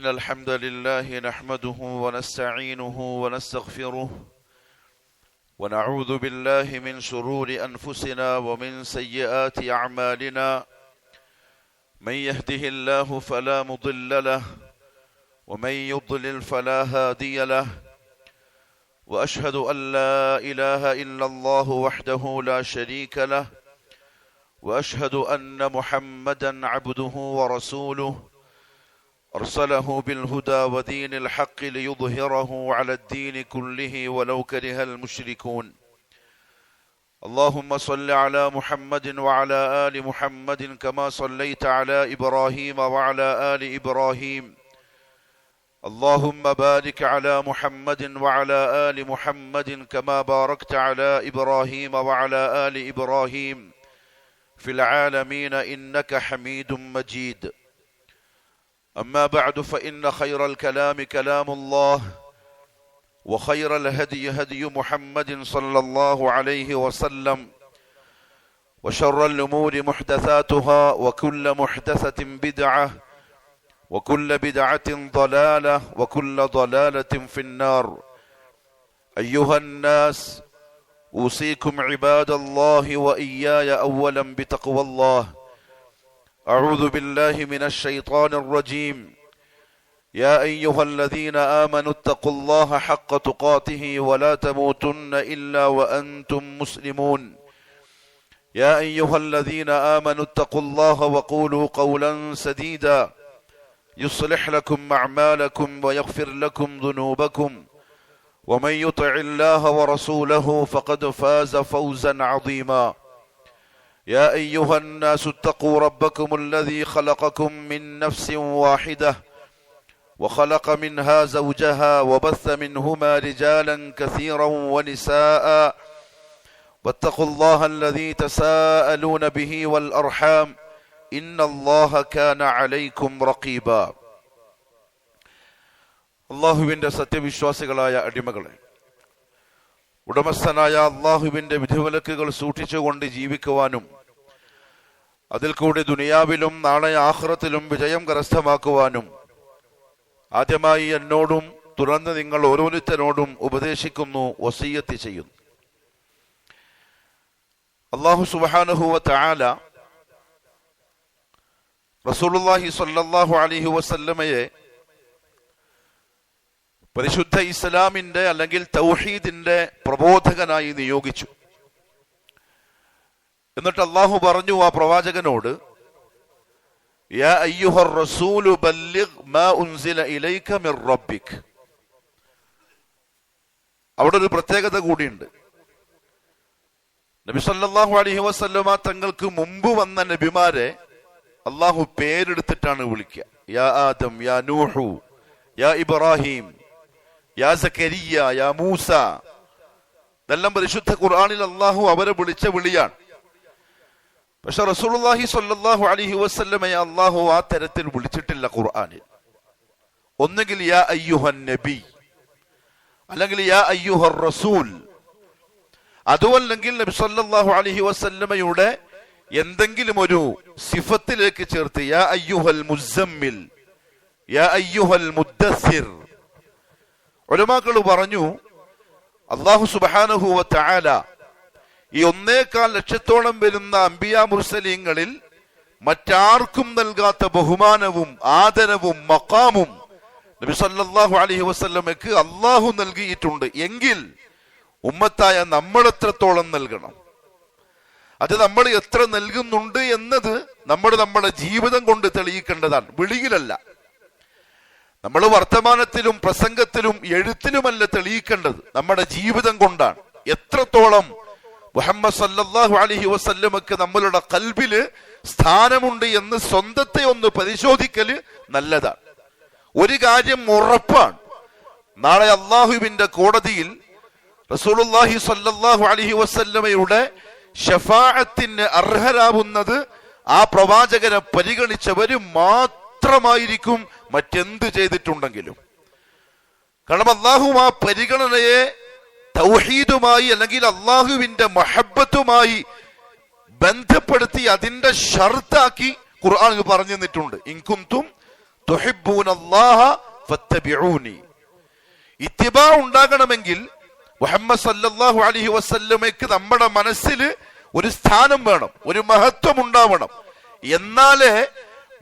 إن الحمد لله نحمده ونستعينه ونستغفره ونعوذ بالله من شرور أنفسنا ومن سيئات أعمالنا من يهده الله فلا مضل له ومن يضلل فلا هادي له وأشهد أن لا إله إلا الله وحده لا شريك له وأشهد أن محمدا عبده ورسوله أرسله بالهدى ودين الحق ليظهره على الدين كله ولو كره المشركون اللهم صل على محمد وعلى آل محمد كما صليت على إبراهيم وعلى آل إبراهيم اللهم بارك على محمد وعلى آل محمد كما باركت على إبراهيم وعلى آل إبراهيم في العالمين إنك حميد مجيد أما بعد فإن خير الكلام كلام الله وخير الهدي هدي محمد صلى الله عليه وسلم وشر الأمور محدثاتها وكل محدثة بدعة وكل بدعة ضلالة وكل ضلالة في النار أيها الناس أوصيكم عباد الله وإياي أولا بتقوى الله أعوذ بالله من الشيطان الرجيم يا أيها الذين آمنوا اتقوا الله حق تقاته ولا تموتن إلا وأنتم مسلمون يا أيها الذين آمنوا اتقوا الله وقولوا قولا سديدا يصلح لكم أعمالكم ويغفر لكم ذنوبكم ومن يطع الله ورسوله فقد فاز فوزا عظيما يا أيها الناس اتقوا ربكم الذي خلقكم من نفس واحدة وخلق منها زوجها وبث منهما رجالا كثيرا ونساء واتقوا الله الذي تساءلون به والأرحام إن الله كان عليكم رقيبا അള്ളാഹുവിന്റെ സത്യവിശ്വാസികളായ അടിമകളെ, ഉടമസ്ഥനായ അള്ളാഹുവിന്റെ വിധിവിലക്കുകൾ സൂക്ഷിച്ചുകൊണ്ട് ജീവിക്കുവാനും അതിൽ കൂടി ദുനിയാവിലും നാളെ ആഖിറത്തിലും വിജയം കരസ്ഥമാക്കുവാനും ആദ്യമായി എന്നോടും തുടർന്ന് നിങ്ങൾ ഓരോരുത്തരോടും ഉപദേശിക്കുന്നു, വസിയ്യത്ത് ചെയ്യുന്നു. അല്ലാഹു സുബ്ഹാനഹു വ തആല റസൂലുള്ളാഹി സ്വല്ലല്ലാഹു അലൈഹി വസല്ലമയെ പരിശുദ്ധ ഇസ്ലാമിന്റെ അല്ലെങ്കിൽ തൗഹീദിന്റെ പ്രബോധകനായി നിയോഗിച്ചു. എന്നിട്ട് അള്ളാഹു പറഞ്ഞു ആ പ്രവാചകനോട്, യാ അയ്യുഹർ റസൂലു ബല്ലിഗ് മാ ഉൻസില ഇലൈക മിർ റബ്ബിക്. അവിടെ ഒരു പ്രത്യേകത കൂടിയുണ്ട്. നബി സല്ലല്ലാഹു അലൈഹി വസല്ലമ തങ്ങൾക്ക് മുമ്പ് വന്ന നബിമാരെ അള്ളാഹു പേരെടുത്തിട്ടാണ് വിളിക്കുക. യാ ആദം, യാ നൂഹു, യാ ഇബ്രാഹിം, യാ സക്കരിയ, യാ മൂസ. ഇതെല്ലാം പരിശുദ്ധ ഖുർആനിൽ അള്ളാഹു അവരെ വിളിച്ച വിളിയാണ്. പക്ഷെ റസൂലുള്ളാഹി സ്വല്ലല്ലാഹു അലൈഹി വസല്ലമയെ അള്ളാഹു ആ തരത്തിൽ വിളിച്ചിട്ടില്ല ഖുർആനിൽ. ഒന്നുകിൽ യാ അയ്യുഹൻ നബി, അല്ലെങ്കിൽ യാ അയ്യുഹർ റസൂൽ. അതുമല്ലെങ്കിൽ നബി സല്ലല്ലാഹു അലൈഹി വസല്ലമയുടെ എന്തെങ്കിലും ഒരു സിഫത്തിലേക്ക് ചേർത്ത് യാ അയ്യുഹൽ മുസമ്മിൽ, യാ അയ്യുഹൽ മുദ്ദസ്സിർ. ഉലമാക്കൾ പറഞ്ഞു, അല്ലാഹു സുബ്ഹാനഹു വ തആല ഈ 1.25 ലക്ഷത്തോളം വരുന്ന അംബിയാ മുർസലീങ്ങളിൽ മറ്റാർക്കും നൽകാത്ത ബഹുമാനവും ആദരവും മഖാമും നബി സല്ലല്ലാഹു അലൈഹി വസല്ലമയ്ക്ക് അല്ലാഹു നൽകിയിട്ടുണ്ട്. എങ്കിൽ ഉമ്മത്തായ നമ്മൾ എത്രത്തോളം നൽകണം? അത് നമ്മൾ എത്ര നൽകുന്നുണ്ട് എന്നത് നമ്മുടെ ജീവിതം കൊണ്ട് തെളിയിക്കേണ്ടതാണ്, വിളിയിലല്ല. നമ്മൾ വർത്തമാനത്തിലും പ്രസംഗത്തിലും എഴുത്തിലുമല്ല തെളിയിക്കേണ്ടത്, നമ്മുടെ ജീവിതം കൊണ്ടാണ്. എത്രത്തോളം മുഹമ്മദ് സല്ലല്ലാഹു അലൈഹി വസല്ലമക്ക് നമ്മളുടെ ഖൽബില് സ്ഥാനമുണ്ട് എന്ന് സ്വന്തത്തെ ഒന്ന് പരിശോധിക്കല് നല്ലതാണ്. ഒരു കാര്യം ഉറപ്പാണ്, നാളെ അള്ളാഹുവിന്റെ കോടതിയിൽ റസൂലുള്ളാഹി സ്വല്ലല്ലാഹു അലൈഹി വസല്ലമയുടെ ശഫാഅത്തിന് അർഹരാവുന്നത് ആ പ്രവാചകനെ പരിഗണിച്ചവര് മാത്രമായിരിക്കും, മറ്റെന്ത് ചെയ്തിട്ടുണ്ടെങ്കിലും. കാരണം അള്ളാഹു ആ പരിഗണനയെ തൗഹീദുമായി അല്ലെങ്കിൽ അള്ളാഹുവിന്റെ മഹബ്ബത്തുമായി ബന്ധപ്പെടുത്തി അതിന്റെ ഷർത്താക്കി ഖുർആനിൽ പറഞ്ഞു തന്നിട്ടുണ്ട്. ഇൻകുന്തും തുഹിബ്ബൂനല്ലാഹ ഫത്തബിഊനി. ഇത്തിബാ ഉണ്ടാകണമെങ്കിൽ മുഹമ്മദ് സല്ലല്ലാഹു അലൈഹി വസല്ലമയ്ക്ക് നമ്മുടെ മനസ്സിൽ ഒരു സ്ഥാനം വേണം, ഒരു മഹത്വം ഉണ്ടാവണം. എന്നാലേ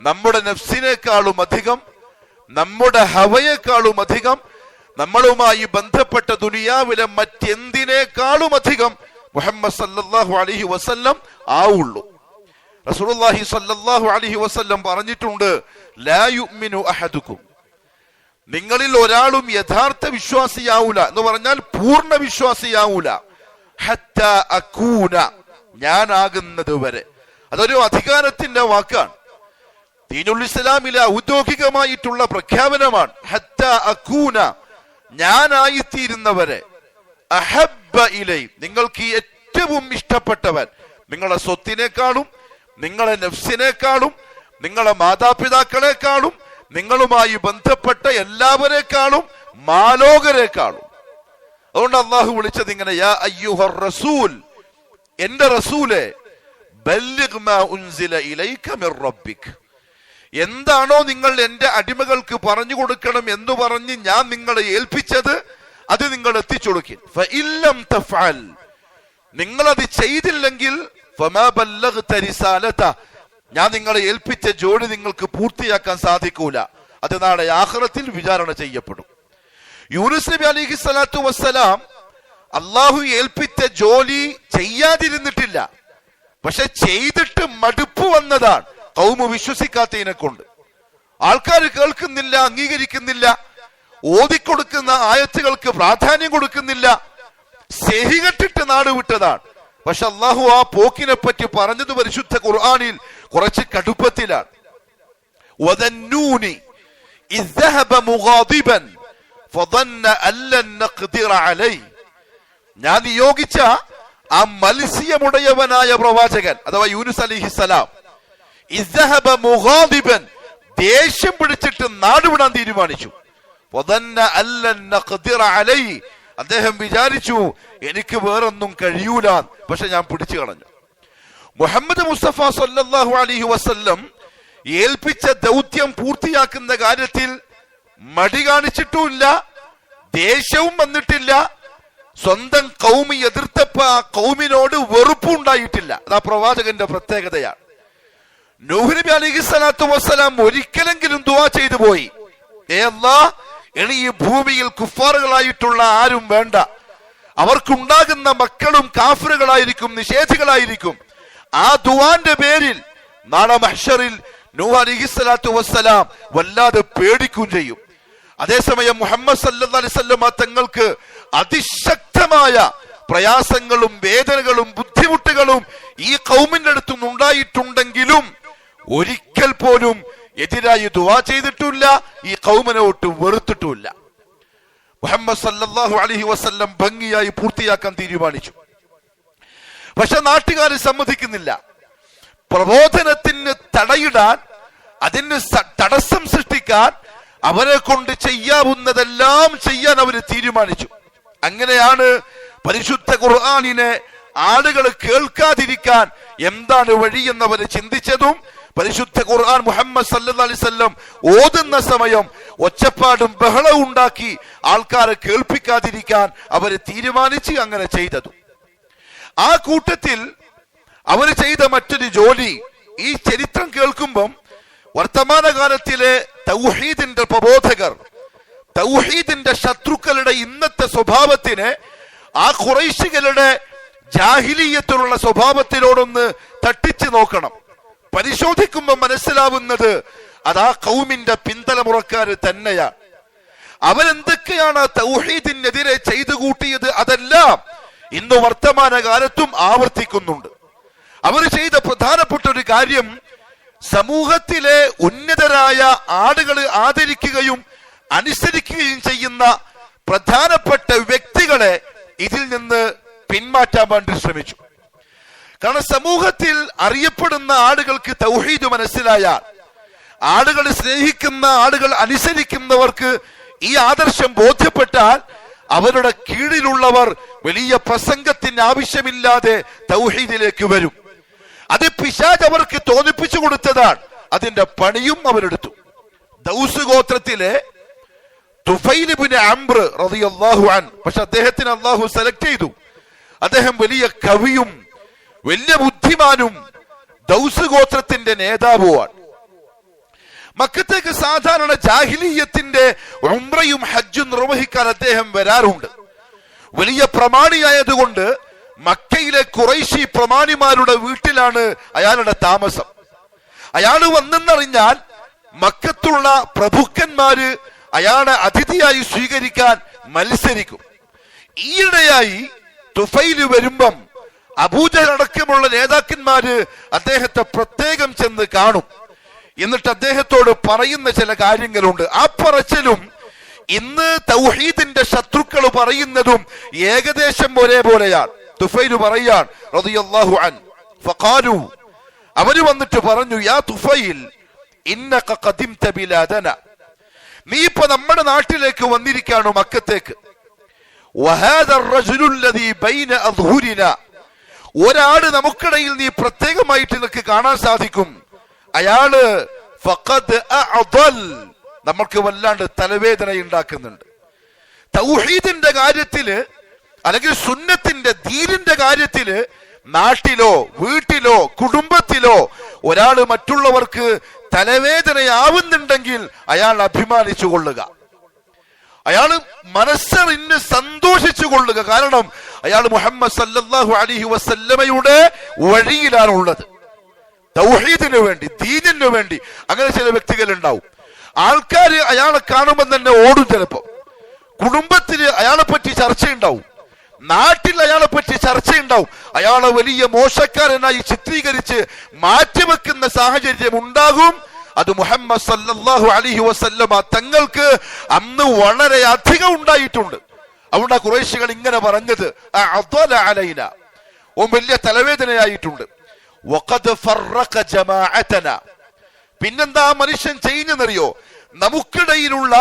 നമ്മുടെ നഫ്സിനേക്കാളും അധികം, നമ്മുടെ ഹവയേക്കാളും അധികം, നമ്മളുമായി ബന്ധപ്പെട്ട ദുനിയാവിലെ മറ്റെന്തിനേക്കാളും അധികം മുഹമ്മദ് സല്ലല്ലാഹു അലൈഹി വസല്ലം ആവുള്ളൂ. റസൂലുള്ളാഹി സല്ലല്ലാഹു അലൈഹി വസല്ലം പറഞ്ഞിട്ടുണ്ട്, ലാ യുഅ്മിനു അഹദുക്കും, നിങ്ങളിൽ ഒരാളും യഥാർത്ഥ വിശ്വാസിയാവൂല എന്ന് പറഞ്ഞാൽ പൂർണ്ണ വിശ്വാസിയാവൂല, ഹത്താ അകൂന, ഞാനാകുന്നത് വരെ. അതൊരു അധികാരത്തിന്റെ വാക്കാണ്. ദീനുൽ ഇസ്ലാമിലെ ഔദ്യോഗികമായിട്ടുള്ള പ്രഖ്യാപനമാണ്. ഹത്താ അകൂന, ഞാനായിത്തീരുന്നവരെ, അഹബ്ബ ഇലൈ, നിങ്ങൾക്ക് ഏറ്റവും ഇഷ്ടപ്പെട്ടവൻ, നിങ്ങളെ സ്വത്തിനേക്കാളും, നിങ്ങളെ നഫ്സിനേക്കാളും, നിങ്ങളെ മാതാപിതാക്കളെക്കാളും, നിങ്ങളുമായി ബന്ധപ്പെട്ട എല്ലാവരെക്കാളും, മാലോകരെക്കാളും. അതുകൊണ്ട് അള്ളാഹു വിളിച്ചത് ഇങ്ങനെ, യാ അയ്യുഹർ റസൂൽ, എന്റെ റസൂലെ, ബല്ലിഗ് മാ ഉൻസില ഇലൈക മിർ റബ്ബിക്, എന്താണോ നിങ്ങൾ എന്റെ അടിമകൾക്ക് പറഞ്ഞു കൊടുക്കണം എന്ന് പറഞ്ഞ് ഞാൻ നിങ്ങളെ ഏൽപ്പിച്ചത് അത് നിങ്ങൾ എത്തിച്ചുകൊടുക്കും. ഫഇല്ലം തഫഅൽ, നിങ്ങളത് ചെയ്തില്ലെങ്കിൽ ഫമാ ബല്ലഗ്ത റിസാലത, ഞാൻ നിങ്ങളെ ഏൽപ്പിച്ച ജോലി നിങ്ങൾക്ക് പൂർത്തിയാക്കാൻ സാധിക്കൂല, അത് നാളെ ആഖിറത്തിൽ വിചാരണ ചെയ്യപ്പെടും. യൂനുസ് നബി അലൈഹി സ്വലാത്തു വസ്സലാം അള്ളാഹു ഏൽപ്പിച്ച ജോലി ചെയ്യാതിരുന്നിട്ടില്ല, പക്ഷെ ചെയ്തിട്ട് മടുപ്പ് വന്നതാണ്. ഖൗമ് വിശ്വസിക്കാത്തതിനെ കൊണ്ട് ആൾക്കാർ കേൾക്കുന്നില്ല, അംഗീകരിക്കുന്നില്ല, ഓതിക്കൊടുക്കുന്ന ആയത്തുകൾക്ക് പ്രാധാന്യം കൊടുക്കുന്നില്ല, സെഹികെട്ടിട്ട് നാട് വിട്ടതാണ്. പക്ഷെ അള്ളാഹു ആ പോക്കിനെ പറ്റി പറഞ്ഞത് പരിശുദ്ധ ഖുർആനിൽ കുറച്ച് കടുപ്പത്തിലാണ്. വദന്നൂനി ഇദ് ദഹബ മുഗാദിബൻ ഫദന്ന അല്ലൻ നഖ്ദിറ അലൈഹി, ഞാൻ നിയോഗിച്ച ആ മത്സ്യമുടയവനായ പ്രവാചകൻ അഥവാ യൂനുസ് അലൈഹിസ്സലാം, ഇദ് ദഹബ മുഗാദിബൻ, ദേഷ്യം പിടിച്ചിട്ട് നാടുവിടാൻ തീരുമാനിച്ചു. ഫദന്ന അല്ലൻ നഖ്ദിറ അലൈഹി, അദ്ദേഹം വിചാരിച്ചു എനിക്ക് വേറൊന്നും കഴിയൂല, പക്ഷെ ഞാൻ പിടിച്ചു കളഞ്ഞു. മുഹമ്മദ് മുസ്തഫ സല്ലല്ലാഹു അലൈഹി വസല്ലം ഏൽപ്പിച്ച ദൗത്യം പൂർത്തിയാക്കുന്ന കാര്യത്തിൽ മടി കാണിച്ചിട്ടുമില്ല, ദേഷ്യവും വന്നിട്ടില്ല, സ്വന്തം കൗമി എതിർത്തപ്പോ ആ കൗമിനോട് വെറുപ്പുണ്ടായിട്ടില്ല. അത് ആ പ്രവാചകന്റെ പ്രത്യേകതയാണ്. നൂഹ് നബി അലൈഹി സ്വലാത്തു വസ്സലാം ഒരിക്കലെങ്കിലും ദുആ ചെയ്തു പോയി, ഏ അല്ലാഹ്, ഇനി ഈ ഭൂമിയിൽ കുഫാറുകളായിട്ടുള്ള ആരും വേണ്ട, അവർക്കുണ്ടാകുന്ന മക്കളും കാഫിറുകളായിരിക്കും, നിഷേധികളായിരിക്കും. ആ ദുആന്റെ പേരിൽ നാളെ മഹ്ശറിൽ നൂഹ് അലൈഹിസ്സലാത്തു വസ്സലാം വല്ലാതെ പേടിക്കുകയും ചെയ്യും. അതേസമയം മുഹമ്മദ് സല്ലല്ലാഹു അലൈഹി വസല്ലം തങ്ങൾക്ക് അതിശക്തമായ പ്രയാസങ്ങളും വേദനകളും ബുദ്ധിമുട്ടുകളും ഈ ഖൗമിന്റെ അടുത്തുനിന്ന് ഉണ്ടായിട്ടുണ്ടെങ്കിലും ഒരിക്കൽ പോലും എതിരായി ദുആ ചെയ്തിട്ടില്ല, ഈ ഖൗമിനെ ഒട്ടും വെറുത്തിട്ടുമില്ല. മുഹമ്മദ് സല്ലല്ലാഹു അലൈഹി വസല്ലം ഭംഗിയായി പൂർത്തിയാക്കാൻ തീരുമാനിച്ചു. പക്ഷെ നാട്ടുകാർ സമ്മതിക്കുന്നില്ല. പ്രബോധനത്തിന് തടയിടാൻ, അതിന് തടസ്സം സൃഷ്ടിക്കാൻ അവരെ കൊണ്ട് ചെയ്യാവുന്നതെല്ലാം ചെയ്യാൻ അവർ തീരുമാനിച്ചു. അങ്ങനെയാണ് പരിശുദ്ധ ഖുർആനിനെ ആളുകൾ കേൾക്കാതിരിക്കാൻ എന്താണ് വഴി എന്നവർ ചിന്തിച്ചതും പരിശുദ്ധ ഖുർആൻ മുഹമ്മദ് സല്ലല്ലാഹു അലൈഹി വസല്ലം ഓതുന്ന സമയം ഒച്ചപ്പാടും ബഹളവും ഉണ്ടാക്കി ആൾക്കാരെ കേൾപ്പിക്കാതിരിക്കാൻ അവർ തീരുമാനിച്ച് അങ്ങനെ ചെയ്തതും. ആ കൂട്ടത്തിൽ അവർ ചെയ്ത മറ്റൊരു ജോലി, ഈ ചരിത്രം കേൾക്കുമ്പം വർത്തമാനകാലത്തിലെ തൗഹീദിന്റെ പ്രബോധകർ, തൗഹീദിന്റെ ശത്രുക്കളുടെ ഇന്നത്തെ സ്വഭാവത്തിന് ആ ഖുറൈശികളുടെ ജാഹിലിയത്തിലുള്ള സ്വഭാവത്തിനോടൊന്ന് തട്ടിച്ചു നോക്കണം. പരിശോധിക്കുമ്പോൾ മനസ്സിലാവുന്നത് അത് ആ ഖൗമിന്റെ പിന്തലമുറക്കാര് തന്നെയാണ്. അവരെന്തൊക്കെയാണ് തൗഹീദിനെതിരെ ചെയ്തു കൂട്ടിയത്, അതെല്ലാം ഇന്ന് വർത്തമാന കാലത്തും ആവർത്തിക്കുന്നുണ്ട്. അവർ ചെയ്ത പ്രധാനപ്പെട്ട ഒരു കാര്യം, സമൂഹത്തിലെ ഉന്നതരായ ആളുകൾ ആദരിക്കുകയും അനുസരിക്കുകയും ചെയ്യുന്ന പ്രധാനപ്പെട്ട വ്യക്തികളെ ഇതിൽ നിന്ന് പിന്മാറ്റാൻ വേണ്ടി ശ്രമിച്ചു. കാരണം സമൂഹത്തിൽ അറിയപ്പെടുന്ന ആളുകൾക്ക് തൗഹീദ് മനസ്സിലായാൽ, ആളുകൾ സ്നേഹിക്കുന്ന, ആളുകൾ അനുസരിക്കുന്നവർക്ക് ഈ ആദർശം ബോധ്യപ്പെട്ടാൽ അവരുടെ കീഴിലുള്ളവർ വലിയ പ്രസംഗത്തിന് ആവശ്യമില്ലാതെ തൗഹീദിലേക്ക് വരും. അത് പിശാച് അവർക്ക് തോന്നിപ്പിച്ചു കൊടുത്തതാണ്. അതിന്റെ പണിയും അവരെടുത്തു. ദൗസ് ഗോത്രത്തിലെ തുഫൈൽ ഇബ്നു അംർ റളിയല്ലാഹു അൻഹു. പക്ഷെ അദ്ദേഹത്തിന് അല്ലാഹു സെലക്ട് ചെയ്തു. അദ്ദേഹം വലിയ കവിയും വലിയ ബുദ്ധിമാനും ദൗസ് ഗോത്രത്തിന്റെ നേതാവുമാണ്. മക്കത്തേക്ക് സാധാരണ ജാഹിലിയ്യത്തിന്റെ ഉംറയും ഹജ്ജും നിർവഹിക്കാൻ അദ്ദേഹം വരാറുണ്ട്. വലിയ പ്രമാണിയായതുകൊണ്ട് മക്കയിലെ ഖുറൈശി പ്രമാണിമാരുടെ വീട്ടിലാണ് അയാളുടെ താമസം. അയാൾ വന്നെന്നറിഞ്ഞാൽ മക്കത്തുള്ള പ്രഭുക്കന്മാര് അയാളെ അതിഥിയായി സ്വീകരിക്കാൻ മത്സരിക്കും. ഈയിടെയായി തുഫൈല് വരുമ്പം അബൂജഹൽ അടക്കമുള്ള നേതാക്കന്മാര് അദ്ദേഹത്തെ പ്രത്യേകം ചെന്ന് കാണും. എന്നിട്ട് അദ്ദേഹത്തോട് പറയുന്ന ചില കാര്യങ്ങളുണ്ട്. ആ പറച്ചിലും ഇന്ന് തൗഹീദിന്റെ ശത്രുക്കൾ പറയുന്നതും ഏകദേശം ഒരേപോലെയാണ്. തുഫൈൽ പറയാൻ റളിയല്ലാഹു അൻഹു ഫഖാലു, അവര് വന്നിട്ട് പറഞ്ഞു, യാ തുഫൈൽ ഇന്നക ഖദിംത ബിലാദന, നീ ഇപ്പോ നമ്മുടെ നാട്ടിലേക്ക് വന്നിരിക്കാണ്, മക്കത്തേക്ക്. വഹാദ അർറജുലു അല്ലദീ ബൈന അദ്ഹുരിന, ഒരാള് നമുക്കിടയിൽ നീ പ്രത്യേകമായിട്ട് നിനക്ക് കാണാൻ സാധിക്കും. അയാള് ഫഖദ് അഅദൽ, നമുക്ക് വല്ലാണ്ട് തലവേദന ഉണ്ടാക്കുന്നുണ്ട്. തൗഹീദിന്റെ കാര്യത്തില് അല്ലെങ്കിൽ സുന്നത്തിന്റെ ദീനിന്റെ കാര്യത്തില് നാട്ടിലോ വീട്ടിലോ കുടുംബത്തിലോ ഒരാള് മറ്റുള്ളവർക്ക് തലവേദനയാവുന്നുണ്ടെങ്കിൽ അയാൾ അഭിമാനിച്ചു കൊള്ളുക, അയാൾ മനസ്സറിഞ്ഞ് സന്തോഷിച്ചു കൊള്ളുക. കാരണം അയാൾ മുഹമ്മദ് സല്ലല്ലാഹു അലൈഹി വസല്ലമയുടെ വഴിയിലാണുള്ളത്, തൗഹീദിനു വേണ്ടി, ദീനിനു വേണ്ടി. അങ്ങനെ ചില വ്യക്തികൾ ഉണ്ടാവും. ആൾക്കാര് അയാളെ കാണുമ്പോൾ തന്നെ ഓടും. ചിലപ്പോ കുടുംബത്തില് അയാളെ പറ്റി ചർച്ചയുണ്ടാവും, നാട്ടിൽ അയാളെ പറ്റി ചർച്ചയുണ്ടാവും. അയാളെ വലിയ മോശക്കാരനായി ചിത്രീകരിച്ച് മാറ്റിവെക്കുന്ന സാഹചര്യം ഉണ്ടാകും. അത് മുഹമ്മദ് സല്ലല്ലാഹു അലൈഹി വസല്ലമ തങ്ങൾക്ക് അന്ന് വളരെ അധികം ഉണ്ടായിട്ടുണ്ട്. അവിടെ ഖുറൈശികൾ ഇങ്ങനെ പറഞ്ഞത്, അഅദല അലൈന, ഓ വലിയ തലവേദനയായിട്ടുണ്ട്. വഖദ് ഫറഖ ജമാഅതന, പിന്നെന്താ മനുഷ്യൻ ചെയ്യുന്നറിയോ, നമുക്കിടയിലുള്ള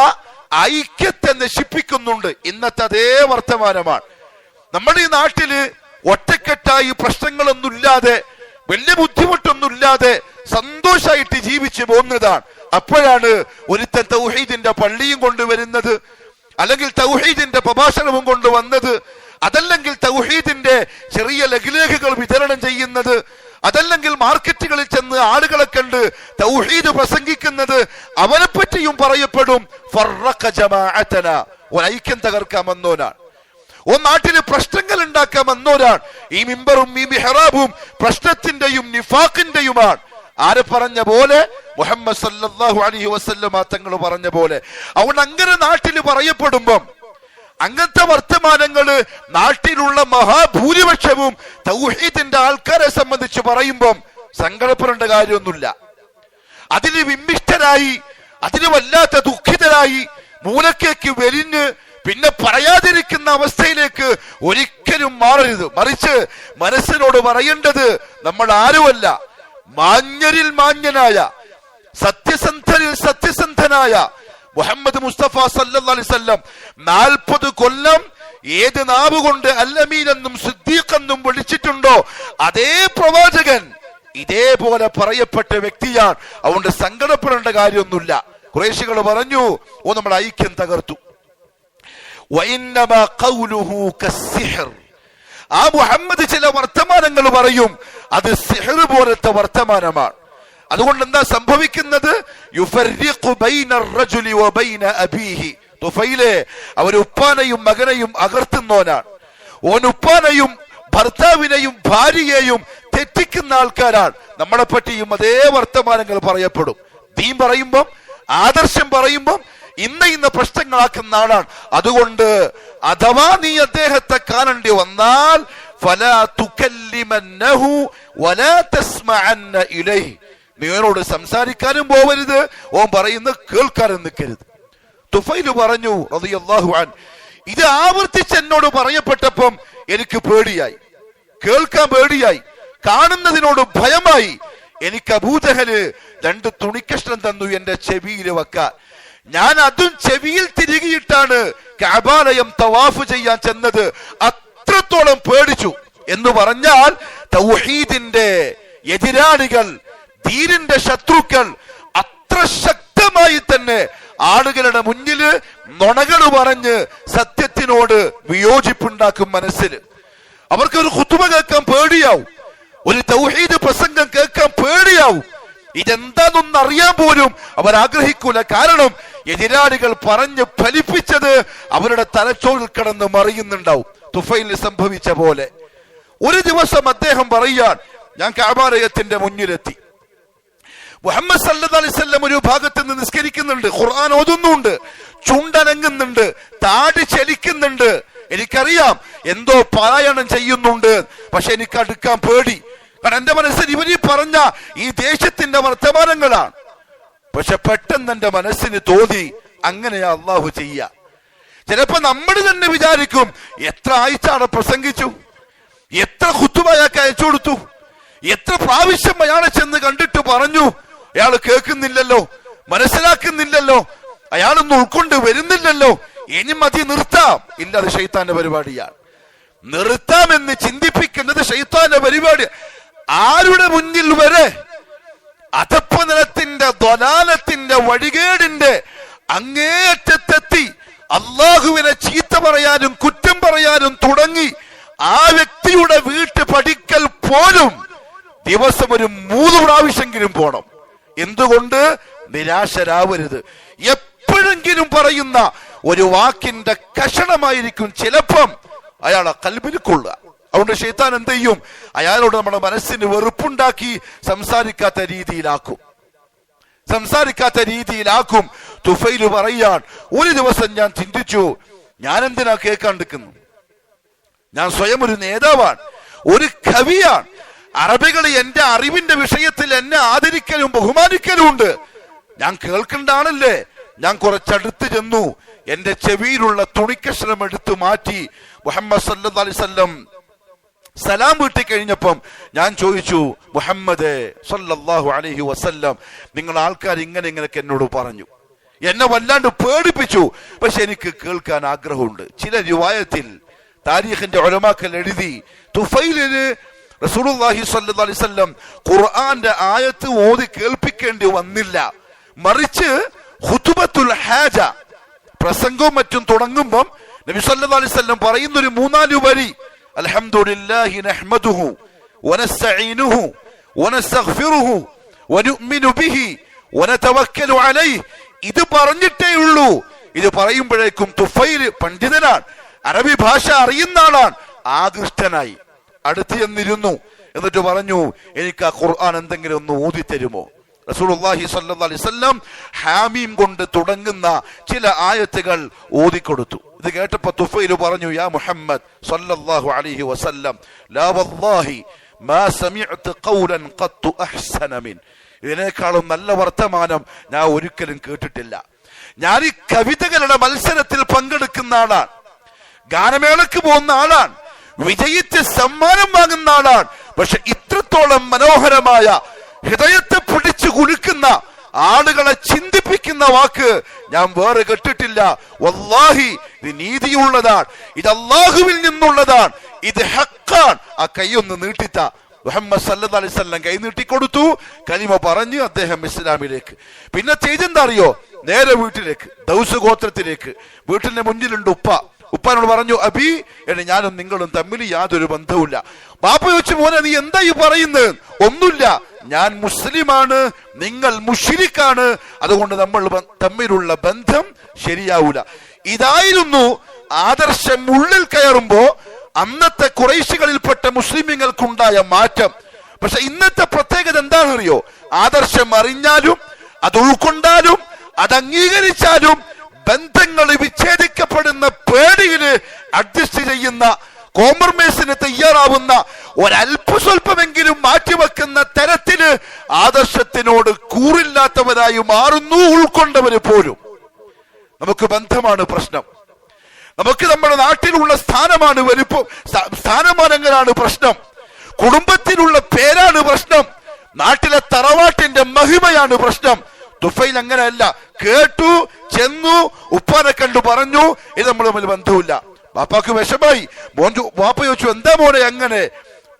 ഐക്യത്തെ നശിപ്പിക്കുന്നുണ്ട്. ഇന്നത്തെ അതേ വർത്തമാനമാണ്. നമ്മുടെ ഈ നാട്ടില് ഒറ്റക്കെട്ടായി പ്രശ്നങ്ങളൊന്നുമില്ലാതെ വലിയ ബുദ്ധിമുട്ടൊന്നുമില്ലാതെ സന്തോഷമായിട്ട് ജീവിച്ചു പോകുന്നതാണ്. അപ്പോഴാണ് ഒരുത്തൻ തൗഹീദിന്റെ പള്ളിയും കൊണ്ടുവരുന്നത്, അല്ലെങ്കിൽ തൗഹീദിന്റെ പ്രഭാഷണവും കൊണ്ടുവന്നത്, അതല്ലെങ്കിൽ തൗഹീദിന്റെ ചെറിയ ലഘുലേഖകൾ വിതരണം ചെയ്യുന്നത്, അതല്ലെങ്കിൽ മാർക്കറ്റുകളിൽ ചെന്ന് ആളുകളെ കണ്ട് തൗഹീദ് പ്രസംഗിക്കുന്നത്. അവനെ പറ്റിയും പറയപ്പെടും ഫറഖ ജമാഅതന, ഐക്യം തകർക്കാൻ വന്നോനാണ്, നാട്ടില് പ്രശ്നങ്ങൾ ഉണ്ടാക്കാൻ വന്നോരാണ്. ഈ മിമ്പറും ഈ മിഹ്റാബും പ്രശ്നത്തിന്റെയും നിഫാഖിന്റെയുമാണ്. ആര് പറഞ്ഞ പോലെ? മുഹമ്മദ് സല്ലല്ലാഹു അലൈഹി വസല്ലമ തങ്ങൾ പറഞ്ഞ പോലെ. അതുകൊണ്ട് അങ്ങനെ നാട്ടില് പറയപ്പെടുമ്പം, അങ്ങനത്തെ വർത്തമാനങ്ങള് നാട്ടിലുള്ള മഹാഭൂരിപക്ഷവും തൗഹീദിന്റെ ആൾക്കാരെ സംബന്ധിച്ച് പറയുമ്പം സങ്കടപ്പെടേണ്ട കാര്യമൊന്നുമില്ല. അതിന് വിമ്മിഷ്ടരായി, അതിന് വല്ലാത്ത ദുഃഖിതരായി മൂലക്കേക്ക് വെരിഞ്ഞ് പിന്നെ പറയാതിരിക്കുന്ന അവസ്ഥയിലേക്ക് ഒരിക്കലും മാറരുത്. മറിച്ച് മനസ്സിനോട് പറയേണ്ടത്, നമ്മൾ ആരുമല്ല, മാന്യരിൽ മാന്യനായ, സത്യസന്ധരിൽ സത്യസന്ധനായ മുഹമ്മദ് മുസ്തഫ സല്ലല്ലാഹു അലൈഹി വസല്ലം 40 കൊല്ലം ഏത് നാവ് കൊണ്ട് അൽ-അമീൻ എന്നും സിദ്ദീഖ് എന്നും വിളിച്ചിട്ടുണ്ടോ അതേ പ്രവാചകൻ ഇതേപോലെ പറയപ്പെട്ട വ്യക്തിയാണ്. അതുകൊണ്ട് സങ്കടപ്പെടേണ്ട കാര്യമൊന്നുമില്ല. ഖുറൈശികൾ പറഞ്ഞു, നമ്മൾ ഐക്യം തകർത്തു. ആ മുഹമ്മദ് ചില വർത്തമാനങ്ങൾ പറയും, അത് സിഹ്ർ പോലത്തെ വർത്തമാനമാണ്. അതുകൊണ്ട് എന്താ സംഭവിക്കുന്നത്? അവർ ഉപ്പാനെയും മകനെയും അകർത്തുന്നവനാണ്. ഉപ്പാനെയും ഭർത്താവിനെയും ഭാര്യയെയും തെറ്റിക്കുന്ന ആൾക്കാരാണ്. നമ്മളെ പറ്റിയും അതേ വർത്തമാനങ്ങൾ പറയപ്പെടും. ദീൻ പറയുമ്പം, ആദർശം പറയുമ്പം ഇന്ന പ്രശ്നങ്ങളാക്കുന്ന ആളാണ്. അതുകൊണ്ട് അഥവാ നീ അദ്ദേഹത്തെ കാണേണ്ടി വന്നാൽ ഫലാ തുകല്ലിമന്നഹു വലാ തസ്മഅന്ന ഇലൈഹി, നീയോട് സംസാരിക്കാനും പോവരുത്, ഓൻ പറയുന്നത് കേൾക്കാനും നിൽക്കരുത്. തുഫൈല് പറഞ്ഞു റളിയല്ലാഹു അൻഹു, ഇത് ആവർത്തിച്ച് എന്നോട് പറയപ്പെട്ടപ്പം എനിക്ക് പേടിയായി, കേൾക്കാൻ പേടിയായി, കാണുന്നതിനോട് ഭയമായി. എനിക്ക് അബൂജഹല് 2 തുണിക്കഷ്ണം തന്നു എന്റെ ചെവിയിൽ വെക്കാൻ. ഞാൻ അതും ചെവിയിൽ തിരികിയിട്ടാണ് കഅബാലയം തവാഫ് ചെയ്യാൻ ചെന്നത്. അത്രത്തോളം പേടിച്ചു എന്ന് പറഞ്ഞാൽ തൗഹീദിന്റെ എതിരാളികൾ, ദീനിന്റെ ശത്രുക്കൾ അത്ര സ്വന്തമായി തന്നെ ആളുകളുടെ മുന്നിൽ നുണകൾ പറഞ്ഞ് സത്യത്തിനോട് വിയോജിപ്പുണ്ടാക്കും. മനസ്സിൽ അവർക്കൊരു ഖുതുബ കേൾക്കാൻ പേടിയാവും, ഒരു തൗഹീദ് പ്രസംഗം കേൾക്കാൻ പേടിയാവും. ഇതെന്താന്നൊന്നും അറിയാൻ പോലും അവർ ആഗ്രഹിക്കൂല. കാരണം എതിരാളികൾ പറഞ്ഞ് ഫലിപ്പിച്ചത് അവരുടെ തലച്ചോറിൽ കിടന്ന് മറിയുന്നുണ്ടാവും. തുഫൈലിന് സംഭവിച്ച പോലെ ഒരു ദിവസം അദ്ദേഹം പറയാൻ, ഞാൻ കഅബാലയത്തിന്റെ മുന്നിലെത്തി. മുഹമ്മദ് സല്ലല്ലാഹു അലൈഹി വസല്ലം ഒരു ഭാഗത്ത് നിന്ന് നിസ്കരിക്കുന്നുണ്ട്, ഖുർആൻ ഓതുന്നുണ്ട്, ചുണ്ടനങ്ങുന്നുണ്ട്, താടി ചലിക്കുന്നുണ്ട്. എനിക്കറിയാം എന്തോ പാരായണം ചെയ്യുന്നുണ്ട്, പക്ഷെ എനിക്ക് അടുക്കാൻ പേടി. കാരണം എന്റെ മനസ്സിൽ ഇവരീ പറഞ്ഞ ഈ ദേശത്തിന്റെ വർത്തമാനങ്ങളാണ്. പക്ഷെ പെട്ടെന്ന് എന്റെ മനസ്സിന് തോന്നി, അങ്ങനെയാ അള്ളാഹു ചെയ്യ. ചിലപ്പോ നമ്മൾ തന്നെ വിചാരിക്കും, എത്ര ആഴ്ചയാണ് പ്രസംഗിച്ചു, എത്ര ഖുതുബയൊക്കെ അയച്ചു കൊടുത്തു, എത്ര പ്രാവശ്യം അയാളെ ചെന്ന് കണ്ടിട്ട് പറഞ്ഞു, അയാൾ കേൾക്കുന്നില്ലല്ലോ, മനസ്സിലാക്കുന്നില്ലല്ലോ, അയാളൊന്നും ഉൾക്കൊണ്ട് വരുന്നില്ലല്ലോ, ഇനി മതി, നിർത്താം. ഇല്ല, അത് ശൈത്താന്റെ പരിപാടിയാണ്. നിർത്താമെന്ന് ചിന്തിപ്പിക്കുന്നത് ശൈത്താന്റെ പരിപാടി. ആരുടെ മുന്നിൽ വരെ? അധപ്പതനത്തിന്റെ ദ്വലാലത്തിന്റെ വഴികേടിന്റെ അങ്ങേയറ്റത്തെത്തി അള്ളാഹുവിനെ ചീത്ത പറയാനും കുറ്റം പറയാനും തുടങ്ങി. ആ വ്യക്തിയുടെ വീട്ടു പടിക്കൽ പോലും ദിവസം ഒരു 3 പ്രാവശ്യമെങ്കിലും പോണം. എന്തുകൊണ്ട്? നിരാശരാവരുത്. എപ്പോഴെങ്കിലും പറയുന്ന ഒരു വാക്കിന്റെ കഷണമായിരിക്കും ചിലപ്പം അയാളെ കൽബിൽ കൊള്ളുക. അതുകൊണ്ട് ശൈത്താൻ എന്ത് ചെയ്യും? അയാളോട് നമ്മുടെ മനസ്സിന് വെറുപ്പുണ്ടാക്കി സംസാരിക്കാത്ത രീതിയിലാക്കും. തുഫൈൽ പറയാൻ, ഒരു ദിവസം ഞാൻ ചിന്തിച്ചു, ഞാൻ എന്തിനാ കേൾക്കാണ്ടിരിക്കുന്നു? ഞാൻ സ്വയം ഒരു നേതാവാണ്, ഒരു കവിയാണ്. അറബികൾ എന്റെ അറിവിന്റെ വിഷയത്തിൽ എന്നെ ആദരിക്കലും ബഹുമാനിക്കലും ഉണ്ട്. ഞാൻ കേൾക്കണ്ടാണല്ലേ? ഞാൻ കുറച്ചടുത്ത് ചെന്നു, എന്റെ ചെവിയിലുള്ള തുണിക്കഷ്ണം എടുത്തു മാറ്റി മുഹമ്മദ് സല്ലല്ലാഹു അലൈഹി വസല്ലം സലാം വീട്ടി കഴിഞ്ഞപ്പം ഞാൻ ചോദിച്ചു, മുഹമ്മദ് സല്ലല്ലാഹു അലൈഹി വസല്ലം, നിങ്ങൾ ആൾക്കാർ ഇങ്ങനെയൊക്കെ എന്നോട് പറഞ്ഞു, എന്നെ വല്ലാണ്ട് പേടിപ്പിച്ചു, പക്ഷെ എനിക്ക് കേൾക്കാൻ ആഗ്രഹമുണ്ട്. ചില റിവായത്തിൽ താരീഖിന്റെ ഉലമാക്കൾ എഴുതി, തുഫൈലിന് റസൂലുള്ളാഹി സ്വല്ലല്ലാഹു അലൈഹി വസല്ലം ഖുർആന്റെ ആയത്ത് ഓതി കേൾപ്പിക്കേണ്ടി വന്നില്ല. മറിച്ച് ഖുതുബത്തുൽ ഹാജ, പ്രസംഗവും മറ്റും തുടങ്ങുമ്പം നബി സല്ലല്ലാഹു അലൈഹി വസല്ലം പറയുന്ന ഒരു 3-4 വരി, അൽഹംദുലില്ലാഹി നഹ്മദുഹു വനസ്തഈനുഹു വനസ്തഗ്ഫിറുഹു വനുഅ്മിനു ബിഹി വനതവക്കലു അലൈഹി. ഇത് പറഞ്ഞിട്ടേ ഉള്ളൂ. ഇത് പറയുമ്പോഴേക്കും തുഫൈൽ പണ്ഡിതനാണ്, അറബി ഭാഷ അറിയുന്ന ആളാണ്, ആകൃഷ്ടനായി അടുത്ത് ചെന്നിരുന്നു. എന്നിട്ട് പറഞ്ഞു, എനിക്ക് ആ ഖുർആൻ എന്തെങ്കിലും ഒന്ന് ഓതി തരുമോ? റസൂലുള്ളാഹി സ്വല്ലല്ലാഹു അലൈഹി വസല്ലം ഹാമീം കൊണ്ട് തുടങ്ങുന്ന ചില ആയത്തുകൾ ഓതിക്കൊടുത്തു. ഇത് കേട്ടപ്പോ തുഫൈൽ പറഞ്ഞു, യാ മുഹമ്മദ് സ്വല്ലല്ലാഹു അലൈഹി വസല്ലം, ലാ വല്ലാഹി മാ സമിഅ്തു ഖൗലൻ ഖത്തു അഹ്സന മിൻ. ഇതിനേക്കാളും നല്ല വർത്തമാനം ഞാൻ ഒരിക്കലും കേട്ടിട്ടില്ല. ഞാൻ ഈ കവിതകളുടെ മത്സരത്തിൽ പങ്കെടുക്കുന്ന ആളാണ്, ഗാനമേളക്ക് പോകുന്ന ആളാണ്, വിജയിച്ച് സമ്മാനം വാങ്ങുന്ന ആളാണ്. പക്ഷെ ഇത്രത്തോളം മനോഹരമായ, ഹൃദയത്തെ പിടിച്ചു കുലുക്കുന്ന, ആളുകളെ ചിന്തിപ്പിക്കുന്ന വാക്ക് ഞാൻ വേറെ കേട്ടിട്ടില്ല. വല്ലാഹി, ഇത് നീതിയുള്ളതാണ്, ഇത് അല്ലാഹുവിൽ നിന്നുള്ളതാണ്, ഇത് ഹഖാൻ. ആ കൈയൊന്ന് നീട്ടിത്ത. മുഹമ്മദ് സല്ലല്ലാഹു അലൈഹി വസല്ലം കൈ നീട്ടിക്കൊടുത്തു. കലിമ പറഞ്ഞു അദ്ദേഹം ഇസ്ലാമിലേക്ക്. പിന്നെ ചെയ്തെന്താ അറിയോ? നേരെ വീട്ടിലേക്ക്, ദൗസ് ഗോത്രത്തിലേക്ക്. വീട്ടിന്റെ മുന്നിലുണ്ട് ഉപ്പ. ഉപ്പാനോട് പറഞ്ഞു, അബി, എന്നെ ഞാനും നിങ്ങളും തമ്മിൽ യാതൊരു ബന്ധവുമില്ല. ബാപ്പ ചോദിച്ചു, മോനെ നീ എന്താ ഈ പറയുന്നത്? ഒന്നുമില്ല, ഞാൻ മുസ്ലിമാണ്, നിങ്ങൾ മുശ്രിക്കാണ്, അതുകൊണ്ട് നമ്മൾ തമ്മിലുള്ള ബന്ധം ശരിയാവൂല. ഇതായിരുന്നു ആദർശം. ഉള്ളിൽ കയറുമ്പോ അന്നത്തെ ഖുറൈശികളിൽപ്പെട്ട മുസ്ലിമീങ്ങൾക്കുണ്ടായ മാറ്റം. പക്ഷെ ഇന്നത്തെ പ്രത്യേകത എന്താണെന്നറിയോ? ആദർശം അറിഞ്ഞാലും അത് ഉൾക്കൊണ്ടാലും അത് അംഗീകരിച്ചാലും ബന്ധങ്ങൾ വിച്ഛേദിക്കപ്പെടുന്ന പേടിയില് അഡ്ജസ്റ്റ് ചെയ്യുന്ന, കോംപ്രമൈസിന് തയ്യാറാവുന്ന, ഒരല്പസ്വല്പമെങ്കിലും മാറ്റിവെക്കുന്ന തരത്തില് ആദർശത്തിനോട് കൂറില്ലാത്തവരായി മാറുന്നു ഉൾക്കൊണ്ടവര് പോലും. നമുക്ക് ബന്ധമാണ് പ്രശ്നം, നമുക്ക് നമ്മുടെ നാട്ടിലുള്ള സ്ഥാനമാണ് വലിപ്പം, സ്ഥാനമാനങ്ങളാണ് പ്രശ്നം, കുടുംബത്തിലുള്ള പേരാണ് പ്രശ്നം, നാട്ടിലെ തറവാട്ടിന്റെ മഹിമയാണ് പ്രശ്നം. തുഫൈൽ അങ്ങനെയല്ല. കേട്ടു, ചെന്നു, ഉപ്പാനെ കണ്ടു പറഞ്ഞു, ഇത് നമ്മൾ തമ്മിൽ ബന്ധമില്ല. ബാപ്പാക്ക് വിഷമായി. ബാപ്പ ചോദിച്ചു, എന്താ മോനെ അങ്ങനെ?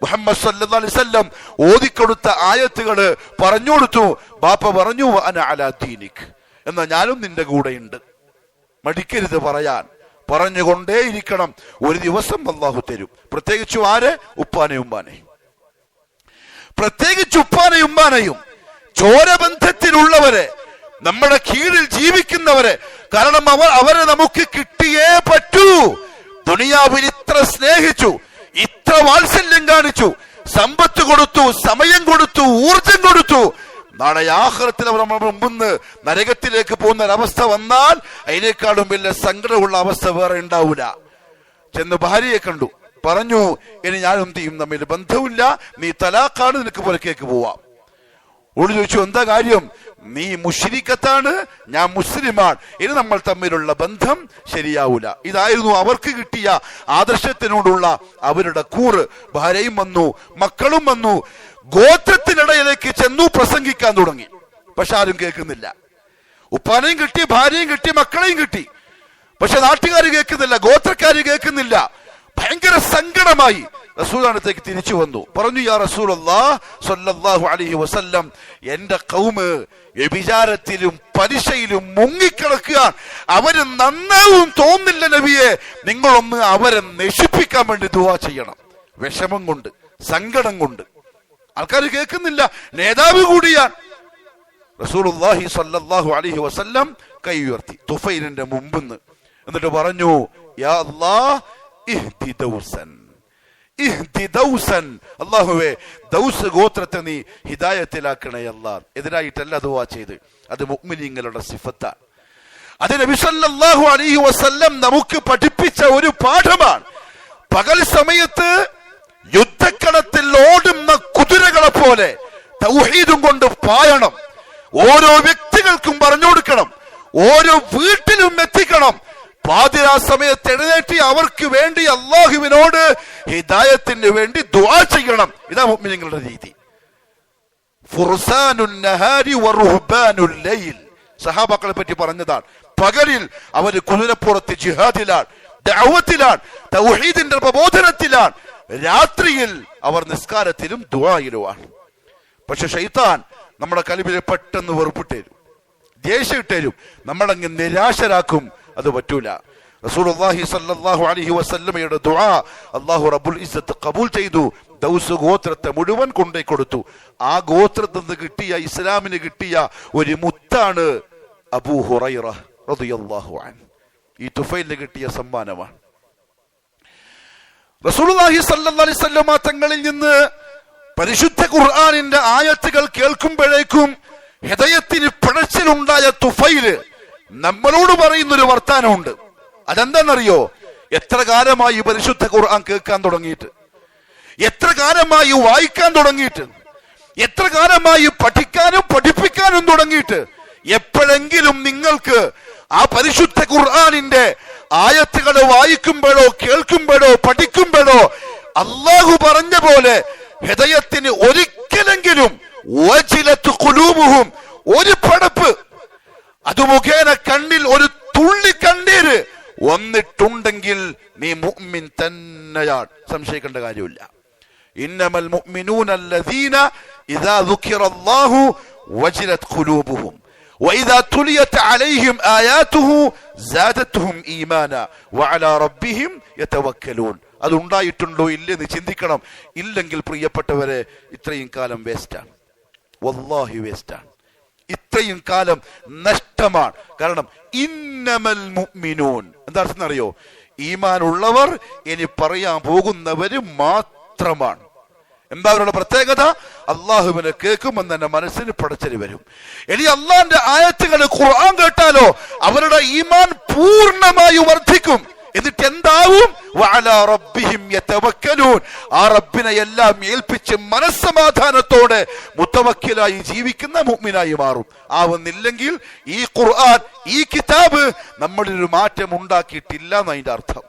മുഹമ്മദ് സല്ലല്ലാഹു അലൈഹി വസല്ലം ഓതിക്കൊടുത്ത ആയത്തുകള് പറഞ്ഞു കൊടുത്തു. ബാപ്പ പറഞ്ഞു, അന അലാ ദീനിക്, എന്നാൽ ഞാനും നിന്റെ കൂടെയുണ്ട്, മടിക്കരുത് പറയാൻ. പറഞ്ഞുകൊണ്ടേയിരിക്കണം. ഒരു ദിവസം അല്ലാഹു തരും. പ്രത്യേകിച്ചു ആര്? ഉപ്പാനെയും ഉമ്മാനെയും. പ്രത്യേകിച്ച് ഉപ്പാനെയും ഉമ്മാനെയും, ചോരബന്ധത്തിലുള്ളവരെ, നമ്മുടെ കീഴിൽ ജീവിക്കുന്നവരെ. കാരണം അവരെ നമുക്ക് കിട്ടിയേ പറ്റൂ. ദുനിയാവിൽ ഇത്ര സ്നേഹിച്ചു, ഇത്ര വാത്സല്യം കാണിച്ചു, സമ്പത്ത് കൊടുത്തു, സമയം കൊടുത്തു, ഊർജം കൊടുത്തു. നാളെ ആഖിറത്തിൽ അവർ നമ്മുടെ മുമ്പിന്ന് നരകത്തിലേക്ക് പോകുന്ന ഒരവസ്ഥ വന്നാൽ അതിനേക്കാളും വലിയ സങ്കടമുള്ള അവസ്ഥ വേറെ ഉണ്ടാവൂല. ചെന്ന് ഭാര്യയെ കണ്ടു, പറഞ്ഞു, ഇനി ഞാനും തീയും തമ്മിൽ ബന്ധമില്ല, നീ തലാഖാണ്, നിനക്ക് പുറക്കേക്ക് പോവാം. ഓള് ചോദിച്ചു, എന്താ കാര്യം? നീ മുശ്രിക്കത്താണ്, ഞാൻ മുസ്ലിമാണ്, ഇനി നമ്മൾ തമ്മിലുള്ള ബന്ധം ശരിയാവൂല. ഇതായിരുന്നു അവർക്ക് കിട്ടിയ ആദർശത്തിനോടുള്ള അവരുടെ കൂറ്. ഭാര്യയും വന്നു, മക്കളും വന്നു. ഗോത്രത്തിനിടയിലേക്ക് ചെന്നു, പ്രസംഗിക്കാൻ തുടങ്ങി. പക്ഷെ ആരും കേൾക്കുന്നില്ല. ഉപ്പാനെയും കിട്ടി, ഭാര്യയും കിട്ടി, മക്കളെയും കിട്ടി. പക്ഷെ നാട്ടുകാർ കേൾക്കുന്നില്ല, ഗോത്രക്കാര് കേൾക്കുന്നില്ല. ഭയങ്കര സങ്കടമായി. റസൂലിനടുത്തേക്ക് തിരിച്ചു വന്നു, പറഞ്ഞു, യാ റസൂലല്ലാഹ് സ്വല്ലല്ലാഹു അലൈഹി വസല്ലം, എന്റെ ഖൗമ് വ്യഭിചാരത്തിലും പലിശയിലും മുങ്ങിക്കിടക്കുകയാണ്, അവര് നന്നാവും തോന്നില്ല നബിയെ, നിങ്ങളൊന്ന് അവരെ നശിപ്പിക്കാൻ വേണ്ടി ദുആ ചെയ്യണം. വിഷമം കൊണ്ട്, സങ്കടം കൊണ്ട്. ആൾക്കാർ കേൾക്കുന്നില്ല, നേതാവ് കൂടിയാണ്. റസൂലുള്ളാഹി സ്വല്ലല്ലാഹു അലൈഹി വസല്ലം കൈ ഉയർത്തി തുഫൈലിന്റെ മുമ്പിന്ന്, എന്നിട്ട് പറഞ്ഞു, യാ അല്ലാഹ് ഇഹ്ദി ദൗസൻ, ഇഹ്ദി ദൗസൻ, അല്ലാഹുവേ ദൗസ് ഗോത്രത്തെ നീ ഹിദായത്തിലാക്കണേ അല്ലാഹ്. എതിരായിട്ടല്ല ദുആ ചെയ്ത്, അത് മുഅ്മിനീങ്ങളുടെ സിഫത്താണ്. അത് നബി സല്ലല്ലാഹു അലൈഹി വസല്ലം നമുക്ക് പഠിപ്പിച്ച ഒരു പാഠമാണ്. പകൽ സമയത്ത് യുദ്ധക്കളത്തിൽ ഓടുന്ന കുതിരകളെ പോലെ തൗഹീദും കൊണ്ട് പായണം. ഓരോ വ്യക്തികൾക്കും പറഞ്ഞു കൊടുക്കണം, ഓരോ വീട്ടിലും എത്തിക്കണം. പാതിരാ സമയത്ത് എഴുന്നേറ്റ് അവർക്ക് വേണ്ടി അല്ലാഹുവിനോട് ഹിദായത്തിന് വേണ്ടി ദുആ ചെയ്യണം. ഇതാ മുഅ്മിനീങ്ങളുടെ രീതി. ഫുർസാനുൻ നഹാരി വറുഹ്ബാനുൽ ലൈൽ, സഹാബാക്കളെ പറ്റി പറഞ്ഞതാണ്. പകലിൽ അവർ കുതിരപ്പുറത്ത് ജിഹാദിലാണ്, ദഅവത്തിലാണ്, തൗഹീദിന്റെ പ്രബോധനത്തിലാണ്. രാത്രിയിൽ അവർ നിസ്കാരത്തിലും ദുആയിലുമാണ്. പക്ഷെ ശൈത്താൻ നമ്മുടെ കൽബിൽ പെട്ടെന്ന് വെറുപ്പിട്ടേരും, ദേഷ്യമിട്ടേരും, നമ്മളങ്ങ് നിരാശരാക്കും. അത് പറ്റൂല. റസൂലുള്ളാഹി സ്വല്ലല്ലാഹു അലൈഹി വസല്ലമയുടെ ദുആ അല്ലാഹു റബ്ബുൽ ഇസ്സത്ത് ഖബൂൽ ചെയ്തു. ദൗസ് ഗോത്രത്തെ മുഴുവൻ കൊണ്ടേ കൊടുത്തു. ആ ഗോത്രത്തിൽ നിന്ന് കിട്ടിയ, ഇസ്ലാമിന് കിട്ടിയ ഒരു മുത്താണ് അബൂ ഹുറൈറ റളിയല്ലാഹു അൻഹു. ഈ തുഫൈലിന് കിട്ടിയ സമ്മാനമാണ്. റസൂലുള്ളാഹി സ്വല്ലല്ലാഹു അലൈഹി വസല്ലമ തങ്ങളിൽ നിന്ന് പരിശുദ്ധ ഖുർആനിന്റെ ആയത്തുകൾ കേൾക്കുമ്പോഴേക്കും ഹൃദയത്തിന് പിഴച്ചിലുണ്ടായ തുഫൈല് നമ്മളോട് പറയുന്നൊരു വർത്താനമുണ്ട്. അതെന്താണെന്നറിയോ? എത്ര കാലമായി പരിശുദ്ധ ഖുർആൻ കേൾക്കാൻ തുടങ്ങിയിട്ട്, എത്ര കാലമായി വായിക്കാൻ തുടങ്ങിയിട്ട്, എത്ര കാലമായി പഠിക്കാനും പഠിപ്പിക്കാനും തുടങ്ങിയിട്ട്. എപ്പോഴെങ്കിലും നിങ്ങൾക്ക് ആ പരിശുദ്ധ ഖുർആനിന്റെ ആയത്തുകൾ വായിക്കുമ്പോഴോ കേൾക്കുമ്പോഴോ പഠിക്കുമ്പോഴോ അല്ലാഹു പറഞ്ഞ പോലെ ഹൃദയത്തിന് ഒരിക്കലെങ്കിലും വജിലത്ത് ഖുലൂബുഹും, ഒരു പടപ്പ്, അത് മുഖേന കണ്ണിൽ ഒരു തുള്ളി കണ്ണീര് വന്നിട്ടുണ്ടെങ്കിൽ നീ മുഅ്മിൻ തന്നെയാണ്, സംശയിക്കേണ്ട കാര്യമില്ല. ഇന്നമൽ മുഅ്മിനൂന അല്ലദീന ഇദാ ദുകിറല്ലാഹു വജിലത് ഖുലൂബുഹും വഇദാ തുലിയത് അലൈഹിം ആയാതുഹു സാദത്തുഹും ഈമാന വഅലാ റബ്ബിഹിം യതവക്കലൂൻ. അത് ഉണ്ടായിട്ടുണ്ടോ ഇല്ലെന്ന് ചിന്തിക്കണം. ഇല്ലെങ്കിൽ പ്രിയപ്പെട്ടവരെ, ഇത്രയും കാലം വേസ്റ്റാണ്, വല്ലാഹി വേസ്റ്റാണ്. ഇത്രയും കാലം നഷ്ടമാണ്. കാരണം ഇന്നമൽ മുഅ്മിനൂൻ എന്താ അർത്ഥം അറിയോ? ഈമാൻ ഉള്ളവർ ഇനി പറയാൻ പോകുന്നവര് മാത്രമാണ്. എന്താ അവരുടെ പ്രത്യേകത? അള്ളാഹുവിനെ കേൾക്കുമെന്ന് തന്നെ മനസ്സിന് പടച്ചല് വരും. ഇനി അള്ളാന്റെ ആയത്തുകൾ ഖുർആൻ കേട്ടാലോ അവരുടെ ഈമാൻ പൂർണ്ണമായി വർദ്ധിക്കും. എന്നിട്ട് എന്താവും? വഅലാ റബ്ബിഹിം യതവക്കലൂൻ. ആ റബ്ബിനെ എല്ലാം ഏൽപ്പിച്ച് മനസ്സമാധാനത്തോടെ മുതവക്കിലായി ജീവിക്കുന്ന മുഅ്മിനായി മാറും. ആവുന്നില്ലെങ്കിൽ ഈ ഖുർആൻ, ഈ കിതാബ് നമ്മളിലൊരു മാറ്റം ഉണ്ടാക്കിയിട്ടില്ല എന്നതിന്റെ അർത്ഥം.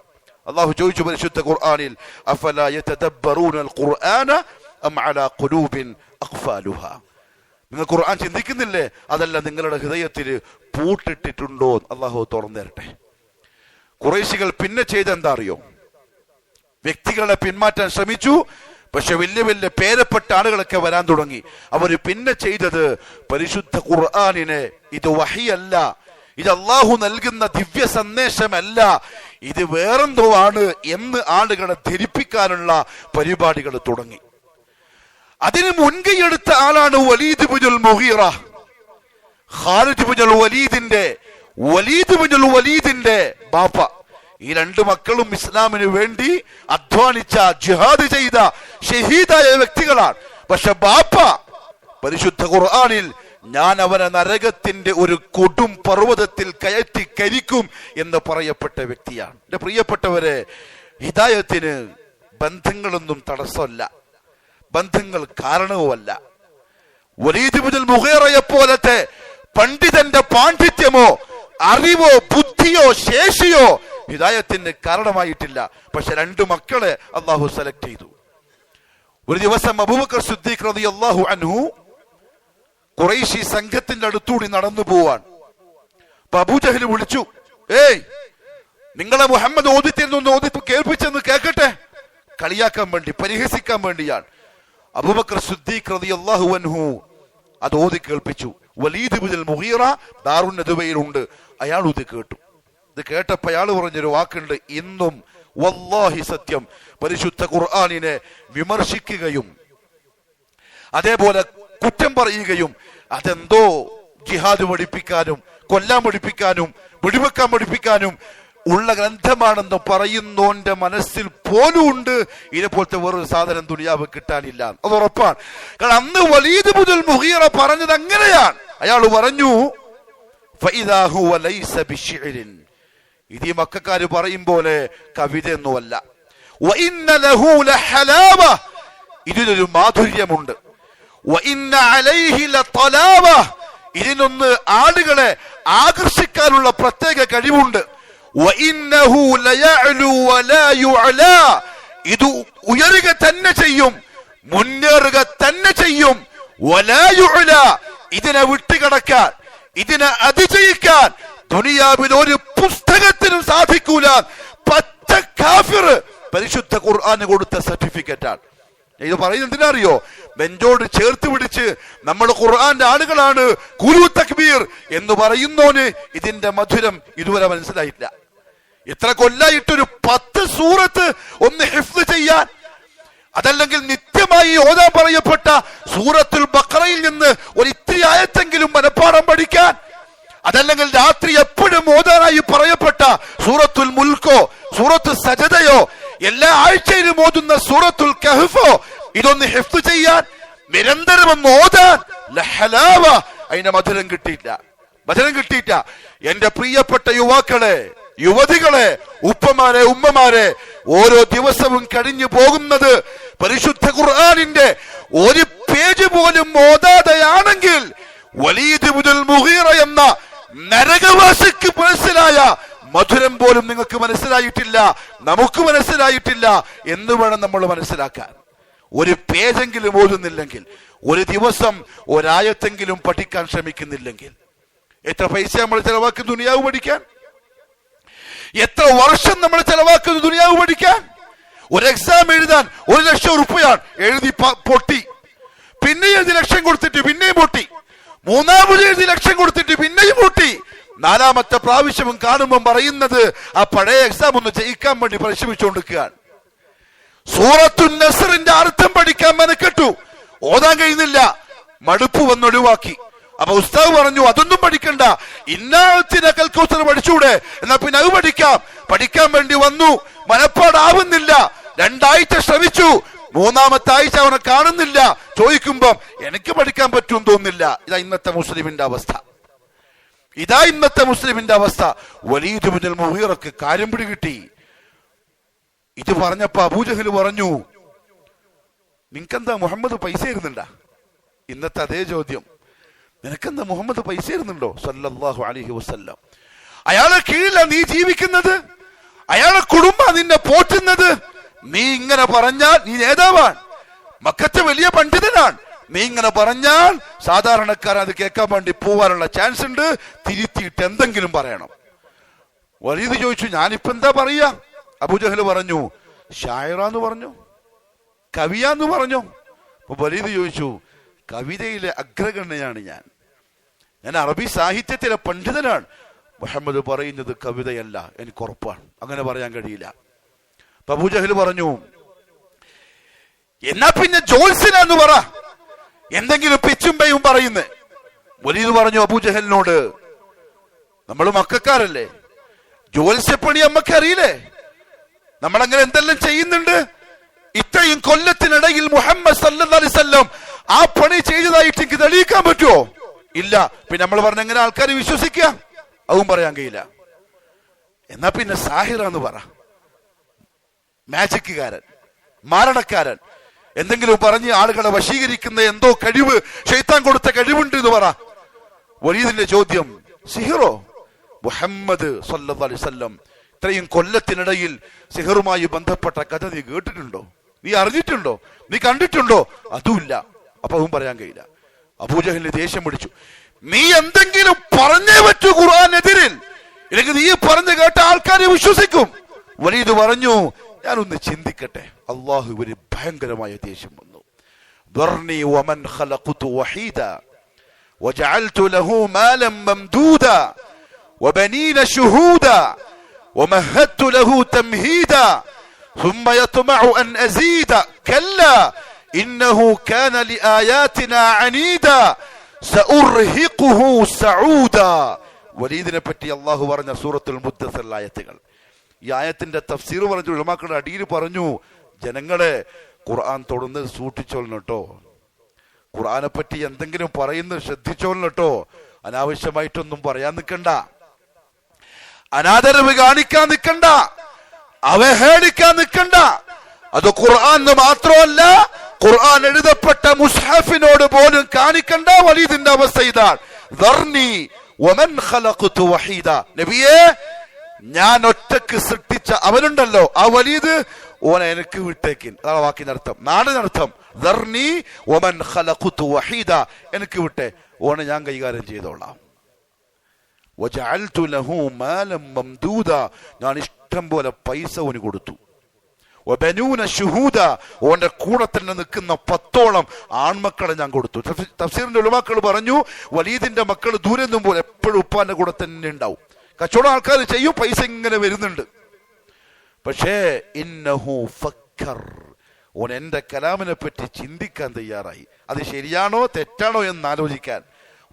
അല്ലാഹു ചോദിച്ചു പരിശുദ്ധ ഖുർആനിൽ, അഫലാ യതദബ്ബറൂനൽ ഖുർആന അം അലാ ഖുലൂബിൻ അഖ്ഫാലുഹാ. നിങ്ങൾ ഖുർആൻ ചിന്തിക്കുന്നില്ലേ? അതല്ല, നിങ്ങളുടെ ഹൃദയത്തിൽ പൂട്ടിട്ടിട്ടുണ്ടോ? അല്ലാഹു തുറന്നു തരട്ടെ. ഖുറൈശികൾ പിന്നെ ചെയ്തെന്താ അറിയോ? വ്യക്തികളെ പിന്മാറ്റാൻ ശ്രമിച്ചു. പക്ഷെ വലിയ വലിയ പേരപ്പെട്ട ആളുകളൊക്കെ വരാൻ തുടങ്ങി. അവർ പിന്നെ ചെയ്തത് പരിശുദ്ധ ഖുർആനിനെ ഇത് വഹിയല്ല, ഇത് അള്ളാഹു നൽകുന്ന ദിവ്യ സന്ദേശമല്ല, ഇത് വേറെന്തോ ആണ് എന്ന് ആളുകളെ ധരിപ്പിക്കാനുള്ള പരിപാടികൾ തുടങ്ങി. അതിന് മുൻകൈയെടുത്ത ആളാണ് വലീദ് ഇബ്നുൽ മുഗീറ. ഖാലിദ് ഇബ്നുൽ വലീദിന്റെ ബാപ്പ. ഈ രണ്ടു മക്കളും ഇസ്ലാമിന് വേണ്ടി അധ്വാനിച്ച, ജിഹാദ് ചെയ്ത, ഷഹീദായ വ്യക്തികളാണ്. പക്ഷെ ബാപ്പ പരിശുദ്ധ ഖുർആനിൽ ഞാൻ അവനെ നരകത്തിന്റെ ഒരു കൊടും പർവ്വതത്തിൽ കയറ്റി കരിക്കും എന്ന് പറയപ്പെട്ട വ്യക്തിയാണ്. എന്റെ പ്രിയപ്പെട്ടവരെ, ഹിദായത്തിന് ബന്ധങ്ങളൊന്നും തടസ്സമല്ല, ബന്ധങ്ങൾ കാരണവുമല്ല. വലീദ് ഇബ്നുൽ മുഗീറയെ പോലത്തെ പണ്ഡിതന്റെ പാണ്ഡിത്യമോ അറിവോ ബുദ്ധിയോ ശേഷിയോ ഹിദായത്തിന് കാരണമായിട്ടില്ല. പക്ഷെ രണ്ടു മക്കളെ അള്ളാഹു സെലക്ട് ചെയ്തു. ഒരു ദിവസം അബൂബക്കർ സിദ്ദീഖ് റളിയല്ലാഹു അൻഹു ഖുറൈശി സംഘത്തിന്റെ അടുത്തൂടി നടന്നു പോവാൻ. അപ്പൊ അബൂജഹൽ വിളിച്ചു, ഏയ് നിങ്ങളെ മുഹമ്മദ് ഓതിത്തരുന്നു, ഓതി കേൾപ്പിച്ചെന്ന് കേൾക്കട്ടെ. കളിയാക്കാൻ വേണ്ടി, പരിഹസിക്കാൻ വേണ്ടിയാണ്. അബൂബക്കർ സിദ്ദീഖ് റളിയല്ലാഹു അൻഹു അത് ഓതി കേൾപ്പിച്ചു. വലീദ് ഇബ്നുൽ മുഗീറ ദാറുൻ നദവയിലുണ്ട്. അയാൾ ഇത് കേട്ടു. ഇത് കേട്ടപ്പോ അയാൾ പറഞ്ഞൊരു വാക്കുണ്ട്, ഇന്നും വല്ലാഹി സത്യം പരിശുദ്ധ ഖുർആനിനെ വിമർശിക്കുകയും അതേപോലെ കുറ്റം പറയുകയും അതെന്തോ ജിഹാദ് പഠിപ്പിക്കാനും കൊല്ലാൻ പഠിപ്പിക്കാനും വെടിവെക്കാൻ പഠിപ്പിക്കാനും ഉള്ള ഗ്രന്ഥമാണെന്ന് പറയുന്നോന്റെ മനസ്സിൽ പോലും ഉണ്ട് ഇതേപോലത്തെ വേറൊരു സാധനം ദുനിയാവ് കിട്ടാനില്ല. അത് ഉറപ്പാണ്. കാരണം അന്ന് വലീദ് ഇബ്നുൽ മുഗീറ പറഞ്ഞത് അങ്ങനെയാണ്. അയാൾ പറഞ്ഞു, ഫഇദാ ഹുവ ലൈസ ബിശിഅരിൻ, ഇത് ഈ മക്കക്കാര് പറയും പോലെ കവിതയൊന്നുമല്ല. വഇന്ന ലഹു ലഹലാവ, ഇതിനൊരു മാധുര്യമുണ്ട്. വഇന്ന അലൈഹി ലതലാവ, ഇതിനൊന്ന് ആളുകളെ ആകർഷിക്കാനുള്ള പ്രത്യേക കഴിവുണ്ട്. വഇന്നഹു ലയഅലു വലാ യുഅലാ, ഇത് ഉയരുക തന്നെ ചെയ്യും, മുന്നേറുക തന്നെ ചെയ്യും. വലാ യുഅലാ, ഇതിനെ വിട്ടുകിടക്കാൻ, ഇതിനെ അതിജയിക്കാൻ ദുനിയാവിൽ ഒരു പുസ്തകത്തിനും സാധിക്കൂല. പച്ച കാഫിർ പരിശുദ്ധ ഖുർആന് കൊടുത്ത സർട്ടിഫിക്കറ്റാണ്. ഇത് പറയുന്നത് എന്തിനറിയോ? നെഞ്ചോട് ചേർത്ത് പിടിച്ച് നമ്മൾ ഖുർആന്റെ ആളുകളാണ്, ഖുലൂ തക്ബീർ എന്ന് പറയുന്നോന് ഇതിന്റെ മധുരം ഇതുവരെ മനസ്സിലായില്ല. എത്ര കൊല്ലായിട്ടൊരു 10 സൂറത്ത് ഒന്ന് ഹിഫ്ള് ചെയ്യാൻ, അതല്ലെങ്കിൽ നിത്യമായി ഓതാൻ പറയപ്പെട്ട സൂറത്തുൽ ബഖറയിൽ നിന്ന് ഒരു ഇത്തിരി ആയത്തെങ്കിലും മനപ്പാഠം പഠിക്കാൻ, അതല്ലെങ്കിൽ രാത്രി എപ്പോഴും ഓതാനായി പറയപ്പെട്ട സൂറത്തുൽ മുൽക്കോ സൂറത്തുൽ സജദയോ എല്ലാ ആഴ്ചയിലും ഓതുന്ന സൂറത്തുൽ കഹ്ഫോ ഇതൊന്ന് ഹിഫ്ള് ചെയ്യാൻ, നിരന്തരം ഒന്ന് ഓതാൻ, ലഹലാവ, അതിന്റെ മധുരം കിട്ടിയില്ല. എന്റെ പ്രിയപ്പെട്ട യുവാക്കളെ, യുവതികളെ, ഉപ്പമാരെ, ഉമ്മമാരെ, ഓരോ ദിവസവും കഴിഞ്ഞു പോകുന്നത് പരിശുദ്ധ ഖുർആനിന്റെ ഒരു പേജ് പോലും ഓതാതെയാണെങ്കിൽ വലീദ് ഇബ്നുൽ മുഗീറ എന്ന നരകവാസിക്ക് മനസ്സിലായ മധുരം പോലും നിങ്ങൾക്ക് മനസ്സിലായിട്ടില്ല, നമുക്ക് മനസ്സിലായിട്ടില്ല എന്ന് വേണം നമ്മൾ മനസ്സിലാക്കാൻ. ഒരു പേജെങ്കിലും ഓതുന്നില്ലെങ്കിൽ, ഒരു ദിവസം ഒരായത്തെങ്കിലും പഠിക്കാൻ ശ്രമിക്കുന്നില്ലെങ്കിൽ, എത്ര പൈസ നമ്മൾ ചെലവാക്കുന്ന ദുനിയാവ് പഠിക്കാൻ, എത്ര വർഷം നമ്മൾ ചെലവാക്കുന്ന ദുനിയാവ് പഠിക്കാൻ. ഒരു എക്സാം എഴുതാൻ 1 ലക്ഷം റുപ്യാണ്, എഴുതി പൊട്ടി, പിന്നെ 7 ലക്ഷം കൊടുത്തിട്ട് പിന്നെയും പൊട്ടി, മൂന്നാമത് 7 ലക്ഷം കൊടുത്തിട്ട് പിന്നെയും പൊട്ടി, 4ാമത്തെ പ്രാവശ്യവും കാണുമ്പോൾ പറയുന്നത് ആ പഴയ എക്സാം ഒന്ന് ജയിക്കാൻ വേണ്ടി പരിശ്രമിച്ചുകൊണ്ടിരിക്കുകയാണ്. സൂറത്തുൻ നസ്റിന്റെ അർത്ഥം പഠിക്കാൻ മെനക്കെട്ടു, ഓതാൻ കഴിയുന്നില്ല, മടുപ്പ് വന്നൊഴിവാക്കി. അപ്പൊ ഉസ്താദ് പറഞ്ഞു, അതൊന്നും പഠിക്കണ്ട, ഇന്നാഴത്തിനെ കൽക്കൗസർ പഠിച്ചൂടെ, എന്നാ പിന്നെ അത് പഠിക്കാൻ വേണ്ടി വന്നു, മനപ്പാടാവുന്നില്ല. 2 ആഴ്ച ശ്രമിച്ചു, 3ാമത്തെ ആഴ്ച അവനെ കാണുന്നില്ല. ചോദിക്കുമ്പോ എനിക്ക് പഠിക്കാൻ പറ്റുമെന്ന് തോന്നുന്നില്ല. ഇതാ ഇന്നത്തെ മുസ്ലിമിന്റെ അവസ്ഥ. വലീദ് ഇബ്നുൽ മുഗീറക്ക് കാര്യം പിടികിട്ടി. ഇത് പറഞ്ഞപ്പോ അബൂജഹൽ പറഞ്ഞു, നിനക്കെന്താ മുഹമ്മദ് പൈസ തരുന്നുണ്ടാ? ഇന്നത്തെ അതേ ചോദ്യം, നിനക്കെന്താ മുഹമ്മദ് പൈസ തരുന്നുണ്ടോ? സല്ലല്ലാഹു അലൈഹി വസല്ലം. അയാളെ കീഴിലാണ് നീ ജീവിക്കുന്നത്, അയാളെ കുടുംബം നിന്നെ പോറ്റുന്നത്. നീ ഇങ്ങനെ പറഞ്ഞാൽ നീ നേതാവാണ്, മക്കത്തെ വലിയ പണ്ഡിതനാണ്. നീ ഇങ്ങനെ പറഞ്ഞാൽ സാധാരണക്കാരൻ അത് കേൾക്കാൻ വേണ്ടി പോവാനുള്ള ചാൻസ് ഉണ്ട്. തിരുത്തിയിട്ട് എന്തെങ്കിലും പറയണം. വലീദ് ചോദിച്ചു, ഞാനിപ്പോ എന്താ പറയാ? അബൂജഹൽ പറഞ്ഞു, ഷായറാന്ന് പറഞ്ഞു. കവിയാന്ന് പറഞ്ഞു. അപ്പൊ വലീദ് ചോദിച്ചു, കവിതയിലെ അഗ്രഗണ്യനാണ് ഞാൻ അറബി സാഹിത്യത്തിലെ പണ്ഡിതനാണ്. മുഹമ്മദ് പറയുന്നത് കവിതയല്ല, എനിക്ക് ഉറപ്പാണ്, അങ്ങനെ പറയാൻ കഴിയില്ല. അപ്പൊ അബൂജഹൽ പറഞ്ഞു, എന്നാ പിന്നെ ജോത്സ്യനാന്ന് പറ, എന്തെങ്കിലും പിച്ചുമ്പയും പറയുന്നേ. വലീദ് പറഞ്ഞു അബൂജഹലിനോട്, നമ്മൾ മക്കാരല്ലേ, ജോത്സ്യപ്പണി നമ്മക്ക് അറിയില്ലേ, നമ്മളങ്ങനെ എന്തെല്ലാം ചെയ്യുന്നുണ്ട്. ഇത്രയും കൊല്ലത്തിനിടയിൽ മുഹമ്മദ് സല്ലല്ലാഹു അലൈഹി വസല്ലം ആ പണി ചെയ്തതായിട്ട് എനിക്ക് തെളിയിക്കാൻ പറ്റുമോ? ഇല്ല. പിന്നെ നമ്മൾ പറഞ്ഞ എങ്ങനെ ആൾക്കാർ വിശ്വസിക്കുക? അതും പറയാൻ കഴിയില്ല. എന്നാ പിന്നെ സാഹിറാന്ന് പറ, മാജിക്കുകാരൻ, മാരണക്കാരൻ, എന്തെങ്കിലും പറഞ്ഞ് ആളുകളെ വശീകരിക്കുന്ന എന്തോ കഴിവ്, ശൈത്താൻ കൊടുത്ത കഴിവുണ്ട് എന്ന് പറ. വലീദിന്റെ ചോദ്യം, സിഹിറോ? മുഹമ്മദ് സല്ലല്ലാഹു അലൈഹി വസല്ലം ഇത്രയും കൊല്ലത്തിനിടയിൽ സിഹറുമായി ബന്ധപ്പെട്ട കഥ നീ കേട്ടിട്ടുണ്ടോ? നീ അറിഞ്ഞിട്ടുണ്ടോ? നീ കണ്ടിട്ടുണ്ടോ? അതുമില്ല. അപ്പൊ അതും പറയാൻ കഴിയില്ല. അബൂജഹലിന് ദേഷ്യം പിടിച്ചു. നീ എന്തെങ്കിലും പറഞ്ഞേ പറ്റൂ ഖുർആനെതിരിൽ, ഇല്ലെങ്കിൽ നീ പറഞ്ഞു കേട്ട ആൾക്കാരെ വിശ്വസിക്കും. വലീദ് പറഞ്ഞു, ഞാനൊന്ന് ചിന്തിക്കട്ടെ. അള്ളാഹു ഒരു ഭയങ്കരമായ ദേഷ്യം വന്നു. ദർനി വമൻ ഖലഖതു വഹീദ വജഅൽതു ലഹു മാലൻ മംദൂദ വബനീന ശുഹൂദ ومهدت له تمهيدا ثم يطمع أن أزيد كلا إنه كان لآياتنا عنيدا سأرهقه سعودا. വലീദിനെ പറ്റി അള്ളാഹു പറഞ്ഞ സൂറത്തുൽ മുദ്ദസിർ ആയത്തുകൾ. ഈ ആയത്തിന്റെ തഫ്സീർ പറഞ്ഞു ഉലമാക്കളുടെ അടിയിൽ പറഞ്ഞു, ജനങ്ങളെ ഖുർആൻ തൊടുന്നത് സൂക്ഷിച്ചോളണം കേട്ടോ, ഖുർആനെ പറ്റി എന്തെങ്കിലും പറയുന്നത് ശ്രദ്ധിച്ചോളണം കേട്ടോ, അനാവശ്യമായിട്ടൊന്നും പറയാൻ നിൽക്കണ്ട, അനാദരവ് കാണിക്കാൻ നിൽക്കണ്ട, അവഹേളിക്കാൻ നിൽക്കണ്ട. അത് ഖുർആൻ മാത്രമല്ല, ഖുർആൻ എഴുതപ്പെട്ട മുസ്ഹഫിനോട് പോലും കാണിക്കണ്ട. വലീദിന്റെ അവസ്ഥ ഇതാണ്. ദർനി വമൻ ഖലഖതു വഹീദ, നബിയേ ഞാൻ ഒറ്റക്ക് സൃഷ്ടിച്ച അവനുണ്ടല്ലോ ആ വലീദ്, ഓനെ എനിക്ക് വിട്ടേക്കിൻ. അതാണ് വാക്കിനർത്ഥം, നാടിനർത്ഥം. ദർനി വമൻ ഖലഖതു വഹീദ, എനിക്ക് വിട്ടേ, ഓനെ ഞാൻ കൈകാര്യം ചെയ്തോളാം. വജഅൽതു ലഹു മാലൻ മംദൂദ, ഞാൻ ഇഷ്ടം പോലെ പൈസ ഓന് കൊടുത്തു. വബനൂന ശുഹൂദ, ഓന്റെ കൂടെ തന്നെ നിൽക്കുന്ന 10ഓളം ആൺമക്കളെ ഞാൻ കൊടുത്തു. തഫ്സീറിന്റെ ഉലമാക്കൾ പറഞ്ഞു, വലീദിന്റെ മക്കൾ ദൂരെ നിന്നും പോലെ എപ്പോഴും ഉപ്പാന്റെ കൂടെ തന്നെ ഉണ്ടാവും. കച്ചവടം ആൾക്കാർ ചെയ്യും, പൈസ ഇങ്ങനെ വരുന്നുണ്ട്. പക്ഷേ ഇന്നഹു ഫക്കർ, ഓൻ എന്റെ കലാമിനെ പറ്റി ചിന്തിക്കാൻ തയ്യാറായി, അത് ശരിയാണോ തെറ്റാണോ എന്ന് ആലോചിക്കാൻ.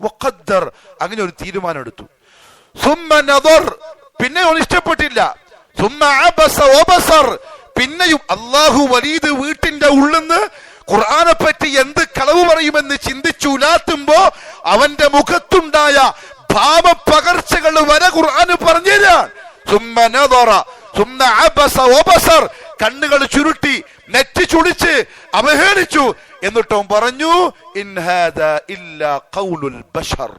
വഖദ്ദർ, അങ്ങനെ ഒരു തീരുമാനം എടുത്തു. സുമ്മ നദർ, പിന്നെ ഓൻ ഇഷ്ടപ്പെട്ടില്ല. സുമ്മ അബസ വബസർ, പിന്നെയും അല്ലാഹു വലീദ് വീട്ടിന്റെ ഉള്ളിന്ന് ഖുർആനെ പറ്റി എന്ത് കളവ് പറയുമെന്ന് ചിന്തിച്ചുലാത്തുമ്പോ അവന്റെ മുഖത്തുണ്ടായ ഭാവപകർച്ചകൾ വരെ ഖുർആൻ പറഞ്ഞുതരാൻ. സുമ്മ നദറ സുമ്മ അബസ വബസർ, കണ്ണുകൾ ചുരുട്ടി നെറ്റി ചുളിച്ച് അവഹേളിച്ചു. എന്നിട്ടും പറഞ്ഞു, ഇൻ ഹാദാ ഇല്ലാ ഖൗലുൽ ബശർ,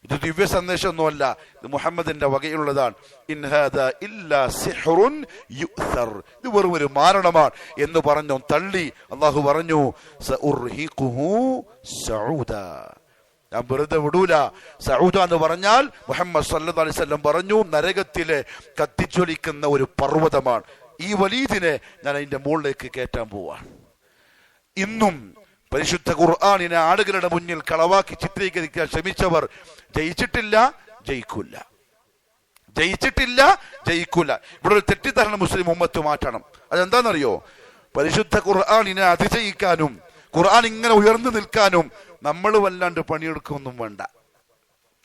ഇത് ദിവ്യ സന്ദേശമൊന്നുമല്ല, ഇത് മുഹമ്മദിന്റെ വകയുള്ളതാണ്. ഇൻ ഹാദാ ഇല്ലാ സിഹ്റുൻ യുഅ്സർ, ഇത് വെറും ഒരു മാരണമാണ് എന്ന് പറഞ്ഞു തള്ളി. അല്ലാഹു പറഞ്ഞു, സഉർഹിഖുഹു സഊദ, ഞാൻ വെറുതെ വിടൂല. സഊദ എന്ന് പറഞ്ഞാൽ മുഹമ്മദ് സല്ലല്ലാഹു അലൈഹി വസല്ലം പറഞ്ഞു, നരകത്തിലെ കത്തിജ്വലിക്കുന്ന ഒരു പർവ്വതമാണ്. ഈ വലീദിനെ ഞാൻ അതിന്റെ മുകളിലേക്ക് കയറ്റാൻ പോവാണ്. ഇന്നും പരിശുദ്ധ ഖുർആനിനെ ആളുകളുടെ മുന്നിൽ കളവാക്കി ചിത്രീകരിക്കാൻ ശ്രമിച്ചവർ ജയിച്ചിട്ടില്ല, ജയിക്കൂല, ജയിച്ചിട്ടില്ല, ജയിക്കൂല. ഇവിടെ ഒരു തെറ്റിദ്ധാരണ മുസ്ലിം ഉമ്മത്ത് മാറ്റണം. അതെന്താണെന്നറിയോ? പരിശുദ്ധ ഖുർആനിനെ അതിജയിക്കാനും ഖുർആൻ ഇങ്ങനെ ഉയർന്നു നിൽക്കാനും നമ്മൾ വല്ലാണ്ട് പണിയെടുക്കൊന്നും വേണ്ട.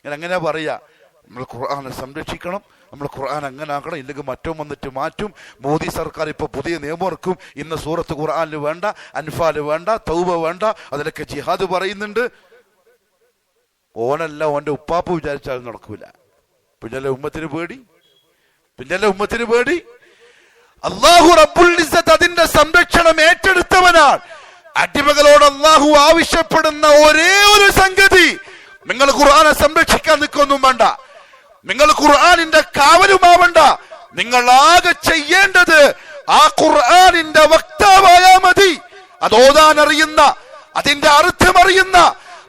ഞാൻ അങ്ങനെ പറയാ, നമ്മൾ ഖുർആനെ സംരക്ഷിക്കണം, നമ്മൾ ഖുർആൻ അങ്ങനെ ആക്കണം, ഇല്ലെങ്കിൽ മറ്റോ വന്നിട്ട് മാറ്റും. മോദി സർക്കാർ ഇപ്പൊ പുതിയ നിയമം ഇറക്കും, ഇന്ന് സൂറത്ത് ഖുർആനിൽ വേണ്ട, അൻഫാല് വേണ്ട, തൗബ വേണ്ട, അതിലൊക്കെ ജിഹാദ് പറയുന്നുണ്ട്. ഓനല്ല ഓന്റെ ഉപ്പാപ്പ വിചാരിച്ചാൽ നടക്കൂല. പിന്നല്ലേ ഉമ്മത്തിന് പേടി, പിന്നല്ലേ ഉമ്മത്തിന് പേടി. അല്ലാഹു റബ്ബുൽ ഇസ്സത്ത് അതിന്റെ സംരക്ഷണം ഏറ്റെടുത്തവനാണ്. അടിമകളോട് അല്ലാഹു ആവശ്യപ്പെടുന്ന ഒരേ ഒരു സംഗതി, നിങ്ങൾ ഖുർആനെ സംരക്ഷിക്കാൻ നിൽക്കൊന്നും വേണ്ട, നിങ്ങൾ ഖുർആനിന്റെ കാവലുമാവണ്ട, നിങ്ങൾ ആകെ ചെയ്യേണ്ടത് ആ ഖുർആനിന്റെ വക്താവായാ മതി. അത് ഓതാൻ അറിയുന്ന, അതിന്റെ അർത്ഥം അറിയുന്ന,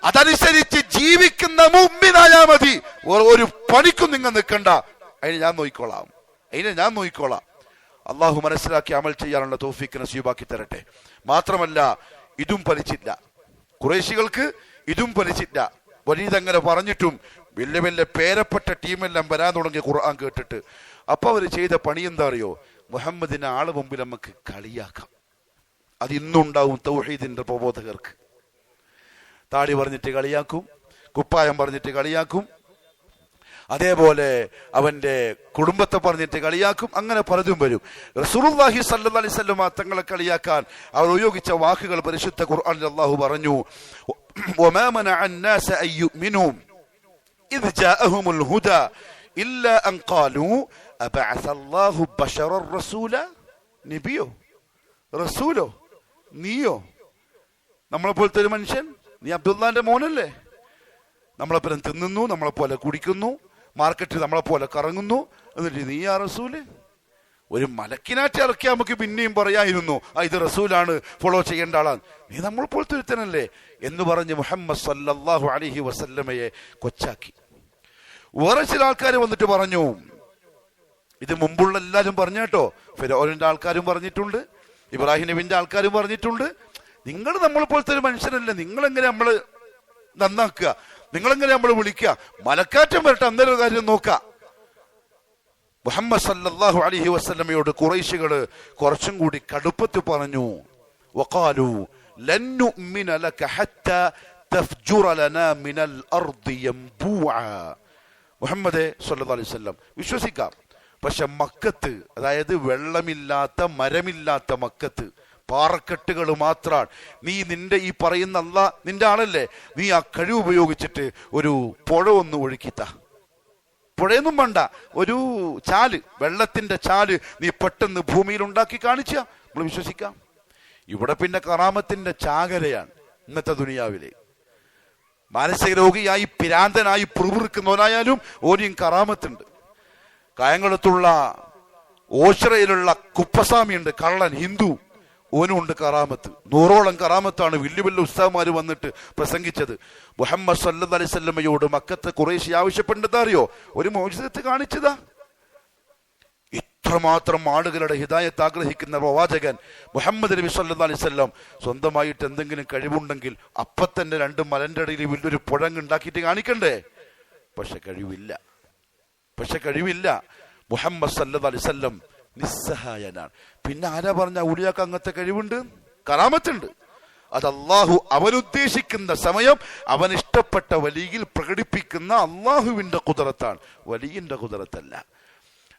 അതനുസരിച്ച് ജീവിക്കുന്ന മുഅ്മിനായാ മതി. ഒരു പണിക്കും നിങ്ങൾ നിൽക്കണ്ട, അതിനെ ഞാൻ നോക്കിക്കോളാം, അതിനെ ഞാൻ നോക്കിക്കോളാം. അള്ളാഹു മനസ്സിലാക്കി അമൽ ചെയ്യാനുള്ള തൗഫീഖ് നസീബാക്കി തരട്ടെ. മാത്രമല്ല ഇതും ഫലിച്ചില്ല, ഖുറൈശികൾക്ക് ഇതും ഫലിച്ചില്ല. വലീദ് അങ്ങനെ പറഞ്ഞിട്ടും വലിയ വലിയ പേരപ്പെട്ട ടീമെല്ലാം വരാൻ തുടങ്ങിയ ഖുർആൻ കേട്ടിട്ട്. അപ്പൊ അവർ ചെയ്ത പണി എന്താ അറിയോ? മുഹമ്മദിനെ ആള് മുമ്പിൽ നമുക്ക് കളിയാക്കാം. അത് ഇന്നുണ്ടാവും തൗഹീദിന്റെ പ്രബോധകർക്ക്. താടി പറഞ്ഞിട്ട് കളിയാക്കും, കുപ്പായം പറഞ്ഞിട്ട് കളിയാക്കും, അതേപോലെ അവന്റെ കുടുംബത്തെ പറഞ്ഞിട്ട് കളിയാക്കും. അങ്ങനെ പലതും വരും. റസൂലുള്ളാഹി സ്വല്ലല്ലാഹി അലൈഹി വസല്ലം തങ്ങളെ കളിയാക്കാൻ അവർ ഉപയോഗിച്ച വാക്കുകൾ പരിശുദ്ധ ഖുർആനിൽ അല്ലാഹു പറഞ്ഞു, വമാ മനഅൻ നാസ അൻ യുഅ്മിനൂ ഇദ് ജാഅഹുമുൽ ഹുദാ ഇല്ലാ അൻ ഖാലൂ അബഅസല്ലാഹു ബശറൻ റസൂല. നബിയോ റസൂലോ നീയോ? നമ്മളെ പോലത്തെ ഒരു മനുഷ്യൻ, നീ അബ്ദുല്ലാന്റെ മോനല്ലേ? നമ്മളെപ്പോലും തിന്നുന്നു, നമ്മളെപ്പോലെ കുടിക്കുന്നു, മാർക്കറ്റിൽ നമ്മളെപ്പോലെ കറങ്ങുന്നു, എന്നിട്ട് നീ ആ റസൂല്? ഒരു മലക്കിനാറ്റ് ഇറക്കിയാൽ നമുക്ക് പിന്നെയും പറയായിരുന്നു ഇത് റസൂലാണ്, ഫോളോ ചെയ്യേണ്ട ആളാണ്. നീ നമ്മൾ പോലത്തെ ഒരുത്തനല്ലേ എന്ന് പറഞ്ഞ് മുഹമ്മദ് സല്ലല്ലാഹു അലൈഹി വസല്ലമയെ കൊച്ചാക്കി. വേറെ ചില ആൾക്കാർ വന്നിട്ട് പറഞ്ഞു, ഇത് മുമ്പുള്ള എല്ലാവരും പറഞ്ഞു കേട്ടോ, ഫിറഔനിന്റെ ആൾക്കാരും പറഞ്ഞിട്ടുണ്ട്, ഇബ്രാഹിം നബിന്റെ ആൾക്കാരും പറഞ്ഞിട്ടുണ്ട്, നിങ്ങൾ നമ്മളെ പോലത്തെ ഒരു മനുഷ്യനല്ലേ, നിങ്ങളെങ്ങനെ നമ്മള് നന്നാക്കുക, നിങ്ങളെങ്ങനെ നമ്മൾ വിളിക്കുക, മലക്കാറ്റം വരട്ടെ, അന്നേരം കാര്യം നോക്കാം. മുഹമ്മദ് സല്ലല്ലാഹു അലൈഹി വസല്ലമയോട് ഖുറൈശികൾ കുറച്ചും കൂടി കടുപ്പത്തിൽ പറഞ്ഞു, വഖാലു ലൻ നുഅ്മിന ലക ഹത്താ തഫ്ജുറ ലനാ മിനൽ അർദി യംബൂഅ. മുഹമ്മദേ സല്ലല്ലാഹു അലൈഹി വസല്ലം, വിശ്വസിക്കാം, പക്ഷെ മക്കത്ത്, അതായത് വെള്ളമില്ലാത്ത മരമില്ലാത്ത മക്കത്ത്, പാറക്കെട്ടുകൾ മാത്രമാണ്. നീ നിന്റെ ഈ പറയുന്ന അല്ലാഹ് നിന്റെ ആളല്ലേ, നീ ആ കഴിവ് ഉപയോഗിച്ചിട്ട് ഒരു പുഴ ഒന്ന് ഒഴുക്കിത്ത, പുഴയൊന്നും വേണ്ട, ഒരു ചാല്, വെള്ളത്തിന്റെ ചാല് നീ പെട്ടെന്ന് ഭൂമിയിൽ ഉണ്ടാക്കി കാണിച്ച നമ്മൾ വിശ്വസിക്കാം. ഇവിടെ പിന്നെ കറാമത്തിന്റെ ചാകരയാണ് ഇന്നത്തെ ദുനിയാവിലെ. മാനസിക രോഗിയായി പിരാന്തനായി പുറവിറുക്കുന്നവനായാലും ഓനിയും കറാമത്തുണ്ട്. കായംകുളത്തുള്ള ഓശ്രയിലുള്ള കുപ്പസ്വാമിയുണ്ട്, കള്ളൻ ഹിന്ദു, ഓനുണ്ട് കറാമത്ത്. 100ഓളം കറാമത്താണ് വലിയ വലിയ ഉസ്താദ്മാര് വന്നിട്ട് പ്രസംഗിച്ചത്. മുഹമ്മദ് സല്ലല്ലാഹു അലൈഹി വസല്ലമയോട് മക്കത്തെ ഖുറൈശി ആവശ്യപ്പെട്ടതാ അറിയോ? ഒരു മോചിതത്ത് കാണിച്ചതാ. ഇത്രമാത്രം ആളുകളുടെ ഹിദായത്ത് ആഗ്രഹിക്കുന്ന പ്രവാചകൻ മുഹമ്മദ് നബി സല്ലല്ലാഹു അലൈഹി വസല്ലം സ്വന്തമായിട്ട് എന്തെങ്കിലും കഴിവുണ്ടെങ്കിൽ അപ്പത്തന്നെ 2 മലന്റെ ഇടയിൽ വലിയൊരു പുഴങ്ങ് ഉണ്ടാക്കിയിട്ട് കാണിക്കണ്ടേ? പക്ഷെ കഴിവില്ല. മുഹമ്മദ് സല്ലല്ലാഹു അലൈഹി വസല്ലം നിസ്സഹായനാണ്. പിന്നെ ആരാ പറഞ്ഞ ഔലിയാക്ക് അങ്ങനത്തെ കഴിവുണ്ട്, കറാമത്തുണ്ട്? അത് അള്ളാഹു അവനുദ്ദേശിക്കുന്ന സമയം അവൻ ഇഷ്ടപ്പെട്ട വലിയിൽ പ്രകടിപ്പിക്കുന്ന അള്ളാഹുവിന്റെ കുദറത്താണ്, വലിയന്റെ കുദറത്തല്ല.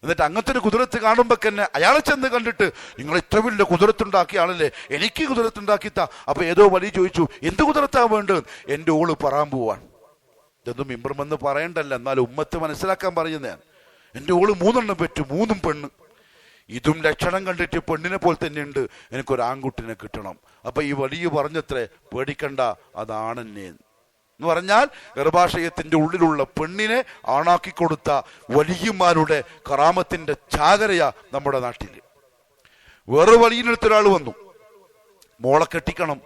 എന്നിട്ട് അങ്ങനത്തെ ഒരു കുതിരത്ത് കാണുമ്പോ തന്നെ അയാളെ ചെന്ന് കണ്ടിട്ട്, നിങ്ങൾ ഇത്ര വലിയ കുതിരത്തുണ്ടാക്കിയ ആളല്ലേ, എനിക്ക് കുതിരത്തുണ്ടാക്കിത്താ. അപ്പൊ ഏതോ വലിയ ചോദിച്ചു, എന്ത് കുതിരത്താ വേണ്ടത്? എന്റെ ഓള് പറയാൻ പോവാൻ. ഇതൊന്നും ഇമ്പ്രമെന്ന് പറയണ്ടല്ല, എന്നാലും ഉമ്മത്ത് മനസ്സിലാക്കാൻ പറയുന്നതാണ്. എന്റെ ഓള് 3 എണ്ണം പെറ്റു, 3ഉം പെണ്ണ്. ഇതും ലക്ഷണം കണ്ടിട്ട് പെണ്ണിനെ പോലെ തന്നെ ഉണ്ട്, എനിക്കൊരു ആൺകുട്ടിനെ കിട്ടണം. അപ്പൊ ഈ വലിയ പറഞ്ഞത്രേ, പേടിക്കണ്ട, അതാണെന്നെ എന്ന് പറഞ്ഞാൽ ഗർഭാശയത്തിന്റെ ഉള്ളിലുള്ള പെണ്ണിനെ ആണാക്കി കൊടുത്ത വലിയമാരുടെ കറാമത്തിന്റെ ചാകരയാ നമ്മുടെ നാട്ടിൽ. വേറെ വലിയടുത്തൊരാൾ വന്നു, മോളെ കെട്ടിക്കണം,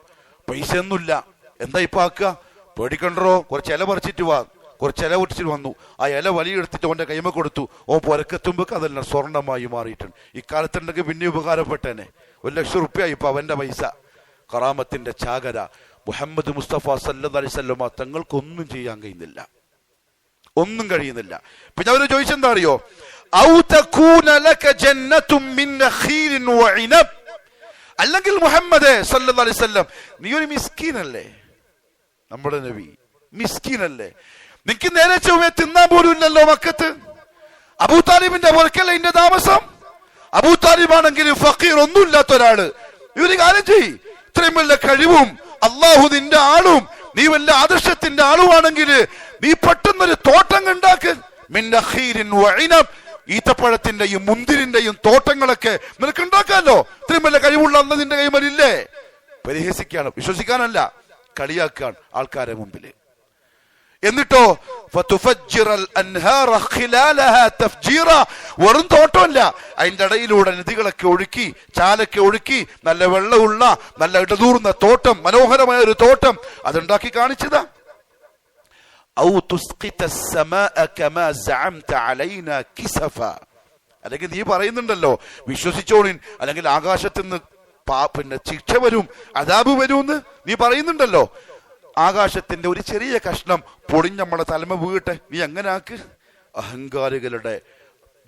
പൈസ ഒന്നുമില്ല, എന്താ ഇപ്പൊ ആക്കുക? പേടിക്കണ്ടോ, കുറച്ച് ഇല പറിച്ചിട്ട് വാ. കുറച്ച് ഇല പൊട്ടിച്ചിട്ട് വന്നു, ആ ഇല വലിയെടുത്തിട്ട് ഓന്റെ കൈമ കൊടുത്തു. ഓ പൊരക്കെത്തുമ്പോ അതെല്ലാം സ്വർണമായി മാറിയിട്ടുണ്ട്. ഇക്കാലത്തുണ്ടെങ്കിൽ പിന്നെ ഉപകാരപ്പെട്ടേനെ. 1 ലക്ഷം റുപ്യ ഇപ്പൊ അവന്റെ പൈസ. കറാമത്തിന്റെ ചാകര മുഹമ്മദ് മുസ്തഫ സല്ലല്ലാഹു അലൈഹി വസല്ലം തങ്ങൾക്കൊന്നും ചെയ്യാൻ കഴിയുന്നില്ല, ഒന്നും കഴിയുന്നില്ല. പിന്നെ അവര് ചോദിച്ചെന്താ അറിയോ? ഔ തകൂന ലക ജന്നത്തും മിൻ നഖീലിൻ വഇനബ്. അല്ലെങ്കിൽ മുഹമ്മദ് സല്ലല്ലാഹു അലൈഹി വസല്ലം, നീ ഒരു മിസ്കീനല്ലേ? നമ്മുടെ നബി മിസ്കീനല്ലേ? നിനക്ക് നേരെ ചൊവ്വേ തിന്നാൻ പോലും ഇല്ലല്ലോ മക്കത്ത്. അബൂ താലിബിന്റെ പുറക്കല്ലേ ഇന്റെ താമസം? അബൂ താലിബാണെങ്കിൽ ഫക്കീർ, ഒന്നുമില്ലാത്ത ഒരാള്. ഈ ഒരു കാര്യം ചെയ്യ്, ഇത്രയും വല്ല കഴിവും അള്ളാഹു നിന്റെ ആളും നീ വല്ല ആദർശത്തിന്റെ ആളുമാണെങ്കിൽ നീ പെട്ടെന്നൊരു തോട്ടം ഉണ്ടാക്ക്. മിൻ നഖീലിൻ വഇനബ്, ഈത്തപ്പഴത്തിന്റെയും മുന്തിരിന്റെയും തോട്ടങ്ങളൊക്കെ നിനക്ക് ഉണ്ടാക്കാമല്ലോ. ഇത്രയും വല്ല കഴിവുള്ള അന്ന് നിന്റെ കൈമലില്ലേ? പരിഹസിക്കാണ്, വിശ്വസിക്കാനല്ല, കളിയാക്കാൻ ആൾക്കാരെ മുമ്പില്. എന്നിട്ടോ വെറും തോട്ടമല്ല, അതിന്റെ ഇടയിലൂടെ നദികളൊക്കെ ഒഴുക്കി, ചാലൊക്കെ ഒഴുക്കി, നല്ല വെള്ളമുള്ള, നല്ല ഇടതൂർന്ന തോട്ടം, മനോഹരമായ ഒരു തോട്ടം അതുണ്ടാക്കി കാണിച്ചതാ. അല്ലെങ്കിൽ നീ പറയുന്നുണ്ടല്ലോ വിശ്വസിച്ചോണിൻ, അല്ലെങ്കിൽ ആകാശത്തുനിന്ന് പിന്നെ ശിക്ഷ വരും, അദാബ് വരുമെന്ന് നീ പറയുന്നുണ്ടല്ലോ. ആകാശത്തിന്റെ ഒരു ചെറിയ കഷ്ണം പൊടിഞ്ഞ് നമ്മളെ തലമ വീട്ടെ, നീ അങ്ങനെ ആക്ക്. അഹങ്കാരികളുടെ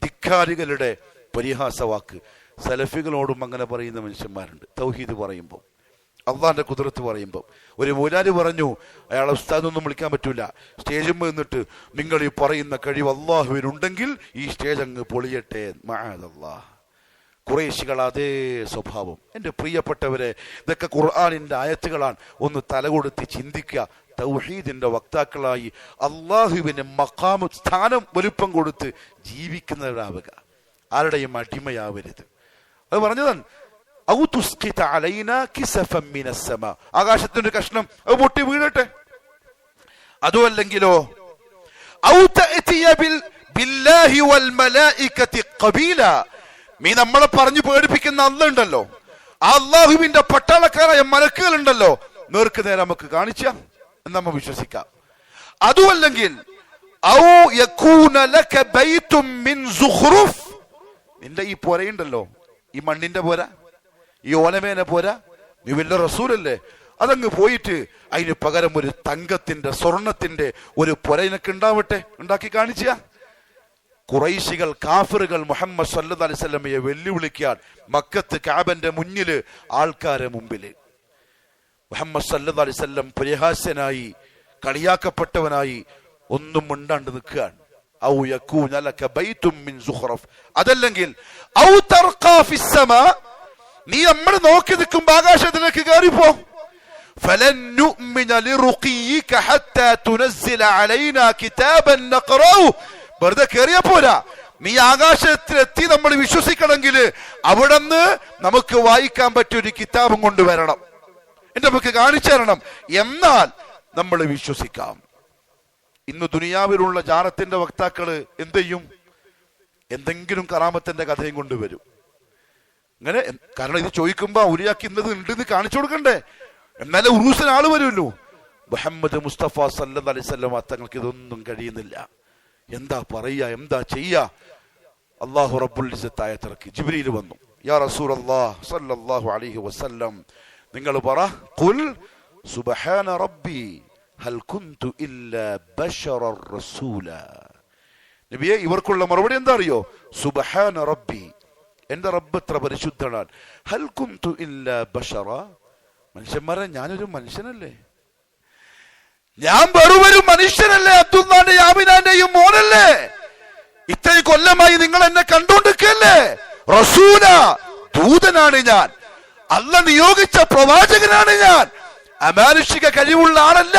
ധിക്കാരികളുടെ പരിഹാസവാക്ക്. സലഫികളോടും അങ്ങനെ പറയുന്ന മനുഷ്യന്മാരുണ്ട്. തൗഹീദ് പറയുമ്പോൾ, അള്ളാന്റെ കുദ്റത്ത് പറയുമ്പോൾ. ഒരു മൗലാരി പറഞ്ഞു, അയാളെ ഉസ്താദൊന്നും വിളിക്കാൻ പറ്റൂല, സ്റ്റേജിൽ നിന്നിട്ട് നിങ്ങൾ ഈ പറയുന്ന കഴിവ് അള്ളാഹുവിനുണ്ടെങ്കിൽ ഈ സ്റ്റേജ് അങ്ങ് പൊളിയട്ടെ. മഅദല്ലാഹ്. ഖുറൈശികൾ അതേ സ്വഭാവം. എൻ്റെ പ്രിയപ്പെട്ടവരെ, ഇതൊക്കെ ഖുർആനിന്റെ ആയത്തുകളാണ്. ഒന്ന് തലകൊടുത്ത് ചിന്തിക്കുക. തൗഹീദിന്റെ വക്താക്കളായി അള്ളാഹുവിന് മഖാം, സ്ഥാനം, വലുപ്പം കൊടുത്ത് ജീവിക്കുന്നവരാവുക. ആരുടെയും അടിമയാവരുത്. അത് പറഞ്ഞതാണ്. ആകാശത്തിന്റെ കഷ്ണം അത് പൊട്ടി വീഴട്ടെ. അതുമല്ലെങ്കിലോ നീ നമ്മളെ പറഞ്ഞു പേടിപ്പിക്കുന്ന അള്ളയുണ്ടല്ലോ, ആ അള്ളാഹുവിന്റെ പട്ടാളക്കാരായ മലക്കുകൾ ഉണ്ടല്ലോ, നേർക്ക് നേരെ നമുക്ക് കാണിച്ച നമ്മൾ വിശ്വസിക്കാം. അതുമല്ലെങ്കിൽ നിന്റെ ഈ പോരയുണ്ടല്ലോ, ഈ മണ്ണിന്റെ പോര, ഈ ഓലമേന പോരാ, നീ വല്ല റസൂലല്ലേ, അതങ്ങ് പോയിട്ട് അതിന് പകരം ഒരു തങ്കത്തിന്റെ സ്വർണത്തിന്റെ ഒരു പുരയിനൊക്കെ ഉണ്ടാവട്ടെ, ഉണ്ടാക്കി കാണിച്ച. ഖുറൈശികൾ, കാഫിറുകൾ മുഹമ്മദ് സല്ലല്ലാഹു അലൈഹി വസല്ലമയെ വെല്ലുവിളിക്കാൻ മക്കത്ത് കഅബന്റെ മുന്നില്, ആൾക്കാരെ മുമ്പില് മുഹമ്മദ് സല്ലല്ലാഹു അലൈഹി വസല്ലം പരിഹാസ്യനായി, കളിയാക്കപ്പെട്ടവനായി ഒന്നും മിണ്ടാണ്ട് നിൽക്കുകയാണ്. അതല്ലെങ്കിൽ നീ നമ്മൾ നോക്കി നിൽക്കുമ്പോ ആകാശത്തിലേക്ക് കയറിപ്പോ. വെറുതെ കയറിയാ പോരാ, നീ ആകാശത്തിലെത്തി നമ്മൾ വിശ്വസിക്കണമെങ്കിൽ അവിടുന്ന് നമുക്ക് വായിക്കാൻ പറ്റിയൊരു കിതാബും കൊണ്ടുവരണം, നമുക്ക് കാണിച്ചു തരണം, എന്നാൽ നമ്മൾ വിശ്വസിക്കാം. ഇന്ന് ദുനിയാവിലുള്ള ജാറത്തിന്റെ വക്താക്കള് എന്ത് ചെയ്യും? എന്തെങ്കിലും കറാമത്തിന്റെ കഥയും കൊണ്ടുവരും. അങ്ങനെ, കാരണം ഇത് ചോദിക്കുമ്പോ ഉരിയാക്കി ഇന്നത് ഉണ്ടെന്ന് കാണിച്ചു കൊടുക്കണ്ടേ, എന്നാലേ ഉറൂസിന് ആള് വരുമല്ലോ. മുഹമ്മദ് മുസ്തഫ സല്ലല്ലാഹു അലൈഹി വസല്ലം തങ്ങൾക്ക് ഇതൊന്നും കഴിയുന്നില്ല. എന്താ പറയാ, എന്താ ചെയ്യാ? അല്ലാഹു റബ്ബുൽ ഇസ്സത്ത് ആയത്തിറക്കി. ജിബ്രീൽ വന്നു, യാ റസൂലല്ലാഹ് സല്ലല്ലാഹു അലൈഹി വസല്ലം, നിങ്ങൾ പറ, ഖുൽ സുബ്ഹാന റബ്ബി ഹൽ കുന്തു ഇല്ലാ ബശറർ റസൂല. നബിയെ, ഇവർക്കുള്ള മറുപടി എന്താ അറിയോ? സുബ്ഹാന റബ്ബി, എന്റെ റബ്ബ് എത്ര പരിശുദ്ധനാണ്. ഹൽ കുന്തു ഇല്ലാ ബശറ, മനുഷ്യന്മാരെ ഞാനൊരു മനുഷ്യനല്ലേ, ഞാൻ വെറുമൊരു മനുഷ്യനല്ലേ, അബ്ദുല്ലാന്റെ യാമിനാന്റെയും മോനല്ലേ, ഇത്രയും കൊല്ലമായി നിങ്ങൾ എന്നെ കണ്ടുകൊണ്ടിരിക്കല്ലേ, റസൂല, ദൂതനാണ് ഞാൻ, അല്ലാഹ് നിയോഗിച്ച പ്രവാചകനാണ് ഞാൻ, അമാനുഷിക കഴിവുള്ള ആളല്ല.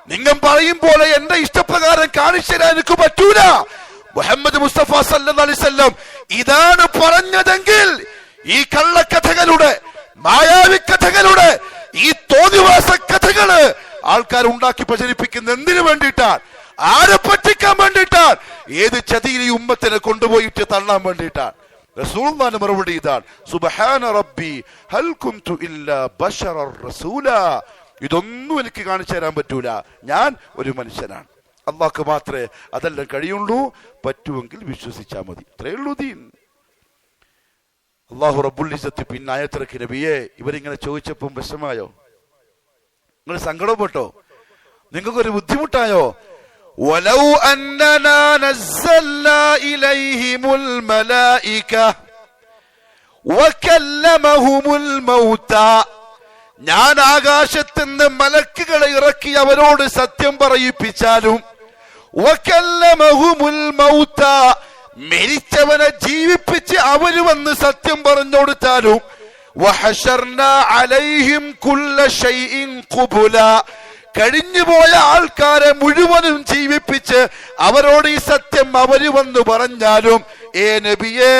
നിങ്ങൾ പറയും പോലെ എന്റെ ഇഷ്ടപ്രകാരം കാണിച്ചു തരാൻ എനിക്ക് പറ്റൂല. മുഹമ്മദ് മുസ്തഫ സല്ലല്ലാഹു അലൈഹി വസല്ലം ഇതാണ് പറഞ്ഞതെങ്കിൽ ഈ കള്ളക്കഥകളുടെ, മായാവി കഥകളുടെ, ഈ തോന്നിവാസ കഥകള് ആൾക്കാർ ഉണ്ടാക്കി പ്രചരിപ്പിക്കുന്ന എന്തിനു വേണ്ടിയിട്ടാണ്? ആരെ പറ്റിക്കാൻ വേണ്ടിയിട്ടാണ്? ഏത് ചതിയിൽ ഈ ഉമ്മത്തിനെ കൊണ്ടുപോയിട്ട് തള്ളാൻ വേണ്ടിയിട്ടാണ്? റസൂലുള്ളാഹിന്റെ മറുപടി ഇതാണ്, സുബ്ഹാന റബ്ബി ഹൽ കുന്തു ഇല്ലാ ബശറർ റസൂല. ഇതൊന്നും എനിക്ക് കാണിച്ചു തരാൻ പറ്റൂല, ഞാൻ ഒരു മനുഷ്യനാണ്. അള്ളാഹ്ക്ക് മാത്രമേ അതെല്ലാം കഴിയുള്ളൂ. പറ്റുമെങ്കിൽ വിശ്വസിച്ചാൽ മതി, ഇത്രയേ ഉള്ളൂ ദീൻ. അല്ലാഹു റബ്ബുൽ ഇസ്സത്ത് പിന്നെ ആയത്തിറക്കി, നബിയെ, ഇവരിങ്ങനെ ചോദിച്ചപ്പം വിഷമായോ? നിങ്ങൾ സങ്കടപ്പെട്ടോ? നിങ്ങൾക്കൊരു ബുദ്ധിമുട്ടായോ? വലൗ അന്നനാ നസ്സൽനാ ഇലൈഹിമുൽ മലായിക വകല്ലമഹുമുൽ മൗത, ഞാൻ ആകാശത്തുനിന്ന് മലക്കുകളെ ഇറക്കി അവരോട് സത്യം പറയിപ്പിച്ചാലും, വകല്ലമഹുമുൽ മൗത, മരിച്ചവനെ ജീവിപ്പിച്ച് അവര് വന്ന് സത്യം പറഞ്ഞു കൊടുത്താലും, വഹശർനാ അലൈഹിം കുല്ല ശൈഇൻ ഖുബുല, കഴിഞ്ഞുപോയ ആൾക്കാരെ മുഴുവനും ജീവിപ്പിച്ച് അവരോട് ഈ സത്യം അവര് വന്ന് പറഞ്ഞാലും, ഏ നബിയേ,